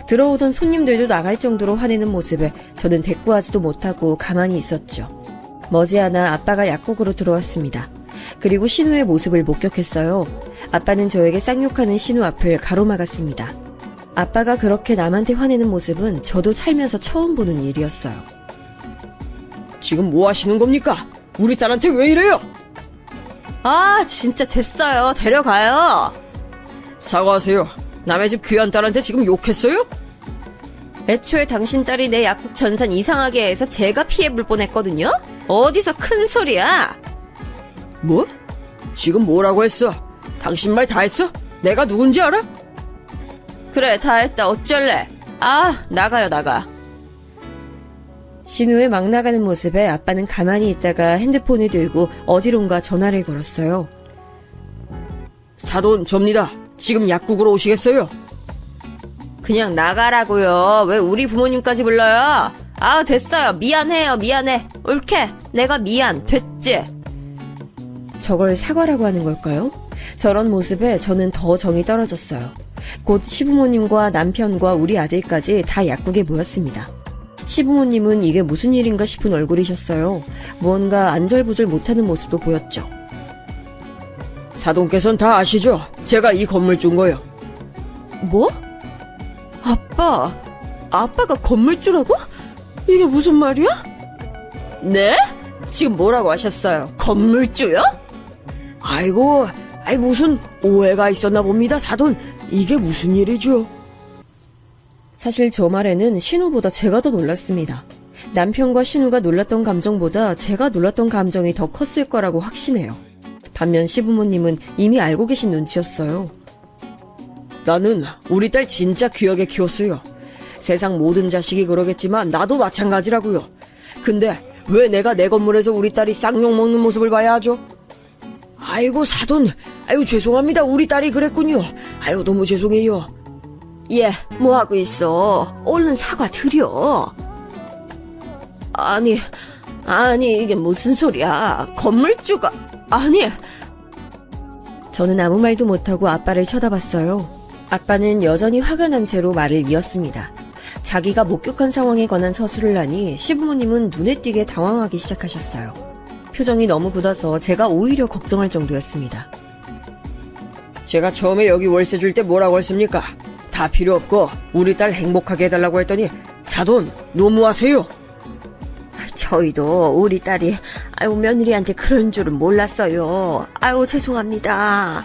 Speaker 2: 들어오던 손님들도 나갈 정도로 화내는 모습에 저는 대꾸하지도 못하고 가만히 있었죠. 머지않아 아빠가 약국으로 들어왔습니다. 그리고 신우의 모습을 목격했어요. 아빠는 저에게 쌍욕하는 신우 앞을 가로막았습니다. 아빠가 그렇게 남한테 화내는 모습은 저도 살면서 처음 보는 일이었어요.
Speaker 4: 지금 뭐 하시는 겁니까? 우리 딸한테 왜 이래요?
Speaker 2: 진짜 됐어요. 데려가요.
Speaker 4: 사과하세요. 남의 집 귀한 딸한테 지금 욕했어요?
Speaker 2: 애초에 당신 딸이 내 약국 전산 이상하게 해서 제가 피해볼 뻔했거든요? 어디서 큰 소리야?
Speaker 4: 뭐? 지금 뭐라고 했어? 당신 말 다 했어? 내가 누군지 알아?
Speaker 2: 그래, 다 했다. 어쩔래? 나가요, 나가. 신우의 막 나가는 모습에 아빠는 가만히 있다가 핸드폰을 들고 어디론가 전화를 걸었어요.
Speaker 4: 사돈 접니다. 지금 약국으로 오시겠어요?
Speaker 2: 그냥 나가라고요. 왜 우리 부모님까지 불러요? 됐어요. 미안해요. 미안해. 옳게. 내가 미안. 됐지? 저걸 사과라고 하는 걸까요? 저런 모습에 저는 더 정이 떨어졌어요. 곧 시부모님과 남편과 우리 아들까지 다 약국에 모였습니다. 시부모님은 이게 무슨 일인가 싶은 얼굴이셨어요. 무언가 안절부절 못하는 모습도 보였죠.
Speaker 4: 사돈께서는 다 아시죠? 제가 이 건물주인
Speaker 2: 뭐? 아빠가 건물주라고? 이게 무슨 말이야? 네? 지금 뭐라고 하셨어요? 건물주요?
Speaker 4: 아이고, 무슨 오해가 있었나 봅니다, 사돈. 이게 무슨 일이죠?
Speaker 2: 사실 저 말에는 신우보다 제가 더 놀랐습니다. 남편과 신우가 놀랐던 감정보다 제가 놀랐던 감정이 더 컸을 거라고 확신해요. 반면 시부모님은 이미 알고 계신 눈치였어요.
Speaker 4: 나는 우리 딸 진짜 귀하게 키웠어요. 세상 모든 자식이 그러겠지만 나도 마찬가지라고요. 근데 왜 내가 내 건물에서 우리 딸이 쌍욕 먹는 모습을 봐야 하죠? 아이고 사돈, 죄송합니다. 우리 딸이 그랬군요. 너무 죄송해요.
Speaker 2: 얘, 뭐하고 있어? 얼른 사과 드려. 아니, 이게 무슨 소리야? 건물주가, 저는 아무 말도 못하고 아빠를 쳐다봤어요. 아빠는 여전히 화가 난 채로 말을 이었습니다. 자기가 목격한 상황에 관한 서술을 하니 시부모님은 눈에 띄게 당황하기 시작하셨어요. 표정이 너무 굳어서 제가 오히려 걱정할 정도였습니다.
Speaker 4: 제가 처음에 여기 월세 줄 때 뭐라고 했습니까? 다 필요 없고 우리 딸 행복하게 해달라고 했더니 사돈 너무하세요.
Speaker 2: 저희도 우리 딸이 며느리한테 그런 줄은 몰랐어요. 죄송합니다.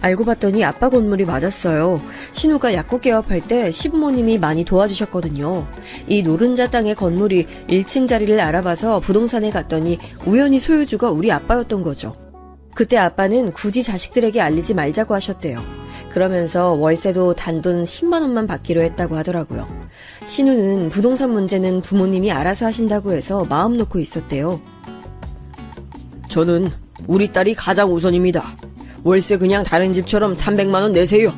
Speaker 2: 알고 봤더니 아빠 건물이 맞았어요. 신우가 약국 개업할 때 시부모님이 많이 도와주셨거든요. 이 노른자 땅의 건물이 1층 자리를 알아봐서 부동산에 갔더니 우연히 소유주가 우리 아빠였던 거죠. 그때 아빠는 굳이 자식들에게 알리지 말자고 하셨대요. 그러면서 월세도 단돈 10만 원만 받기로 했다고 하더라고요. 신우는 부동산 문제는 부모님이 알아서 하신다고 해서 마음 놓고 있었대요.
Speaker 4: 저는 우리 딸이 가장 우선입니다. 월세 그냥 다른 집처럼 300만 원 내세요.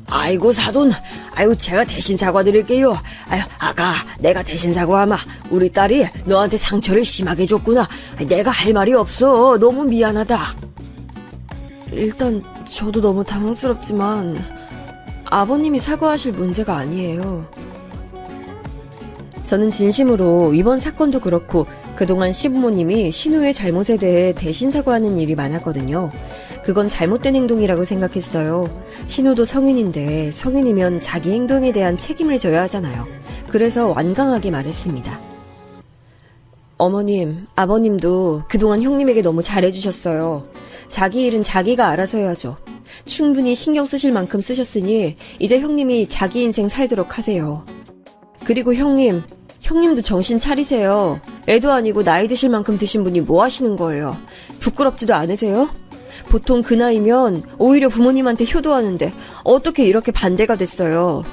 Speaker 4: 아이고 사돈, 아유 제가 대신 사과드릴게요. 아유 아가, 내가 대신 사과하마. 우리 딸이 너한테 상처를 심하게 줬구나. 내가 할 말이 없어. 너무 미안하다.
Speaker 2: 일단 저도 너무 당황스럽지만 아버님이 사과하실 문제가 아니에요. 저는 진심으로 이번 사건도 그렇고 그동안 시부모님이 신우의 잘못에 대해 대신 사과하는 일이 많았거든요. 그건 잘못된 행동이라고 생각했어요. 신우도 성인인데 성인이면 자기 행동에 대한 책임을 져야 하잖아요. 그래서 완강하게 말했습니다. 어머님, 아버님도 그동안 형님에게 너무 잘해주셨어요. 자기 일은 자기가 알아서 해야죠. 충분히 신경 쓰실 만큼 쓰셨으니 이제 형님이 자기 인생 살도록 하세요. 그리고 형님도 정신 차리세요. 애도 아니고 나이 드실 만큼 드신 분이 뭐 하시는 거예요? 부끄럽지도 않으세요? 보통 그 나이면 오히려 부모님한테 효도하는데 어떻게 이렇게 반대가 됐어요?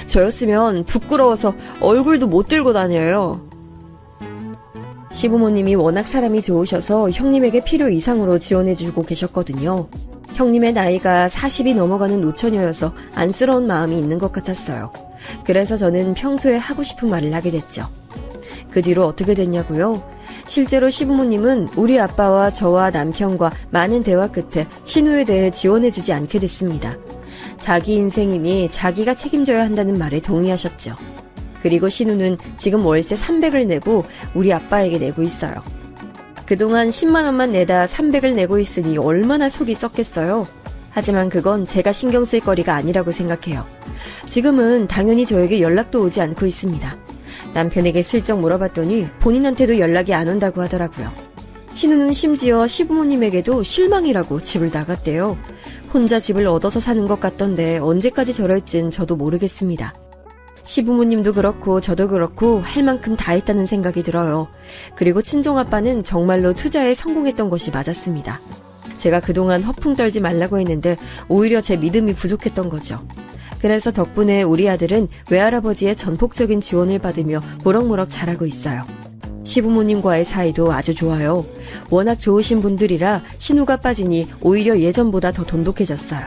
Speaker 2: 저였으면 부끄러워서 얼굴도 못 들고 다녀요. 시부모님이 워낙 사람이 좋으셔서 형님에게 필요 이상으로 지원해주고 계셨거든요. 형님의 나이가 40이 넘어가는 노처녀여서 안쓰러운 마음이 있는 것 같았어요. 그래서 저는 평소에 하고 싶은 말을 하게 됐죠. 그 뒤로 어떻게 됐냐고요? 실제로 시부모님은 우리 아빠와 저와 남편과 많은 대화 끝에 신우에 대해 지원해주지 않게 됐습니다. 자기 인생이니 자기가 책임져야 한다는 말에 동의하셨죠. 그리고 신우는 지금 월세 300을 내고 우리 아빠에게 내고 있어요. 그동안 10만 원만 내다 300을 내고 있으니 얼마나 속이 썩겠어요. 하지만 그건 제가 신경 쓸 거리가 아니라고 생각해요. 지금은 당연히 저에게 연락도 오지 않고 있습니다. 남편에게 슬쩍 물어봤더니 본인한테도 연락이 안 온다고 하더라고요. 신우는 심지어 시부모님에게도 실망이라고 집을 나갔대요. 혼자 집을 얻어서 사는 것 같던데 언제까지 저럴진 저도 모르겠습니다. 시부모님도 그렇고 저도 그렇고 할 만큼 다 했다는 생각이 들어요. 그리고 친정아빠는 정말로 투자에 성공했던 것이 맞았습니다. 제가 그동안 허풍 떨지 말라고 했는데 오히려 제 믿음이 부족했던 거죠. 그래서 덕분에 우리 아들은 외할아버지의 전폭적인 지원을 받으며 무럭무럭 자라고 있어요. 시부모님과의 사이도 아주 좋아요. 워낙 좋으신 분들이라 신우가 빠지니 오히려 예전보다 더 돈독해졌어요.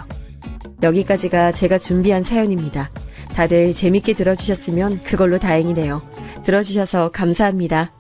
Speaker 2: 여기까지가 제가 준비한 사연입니다. 다들 재밌게 들어주셨으면 그걸로 다행이네요. 들어주셔서 감사합니다.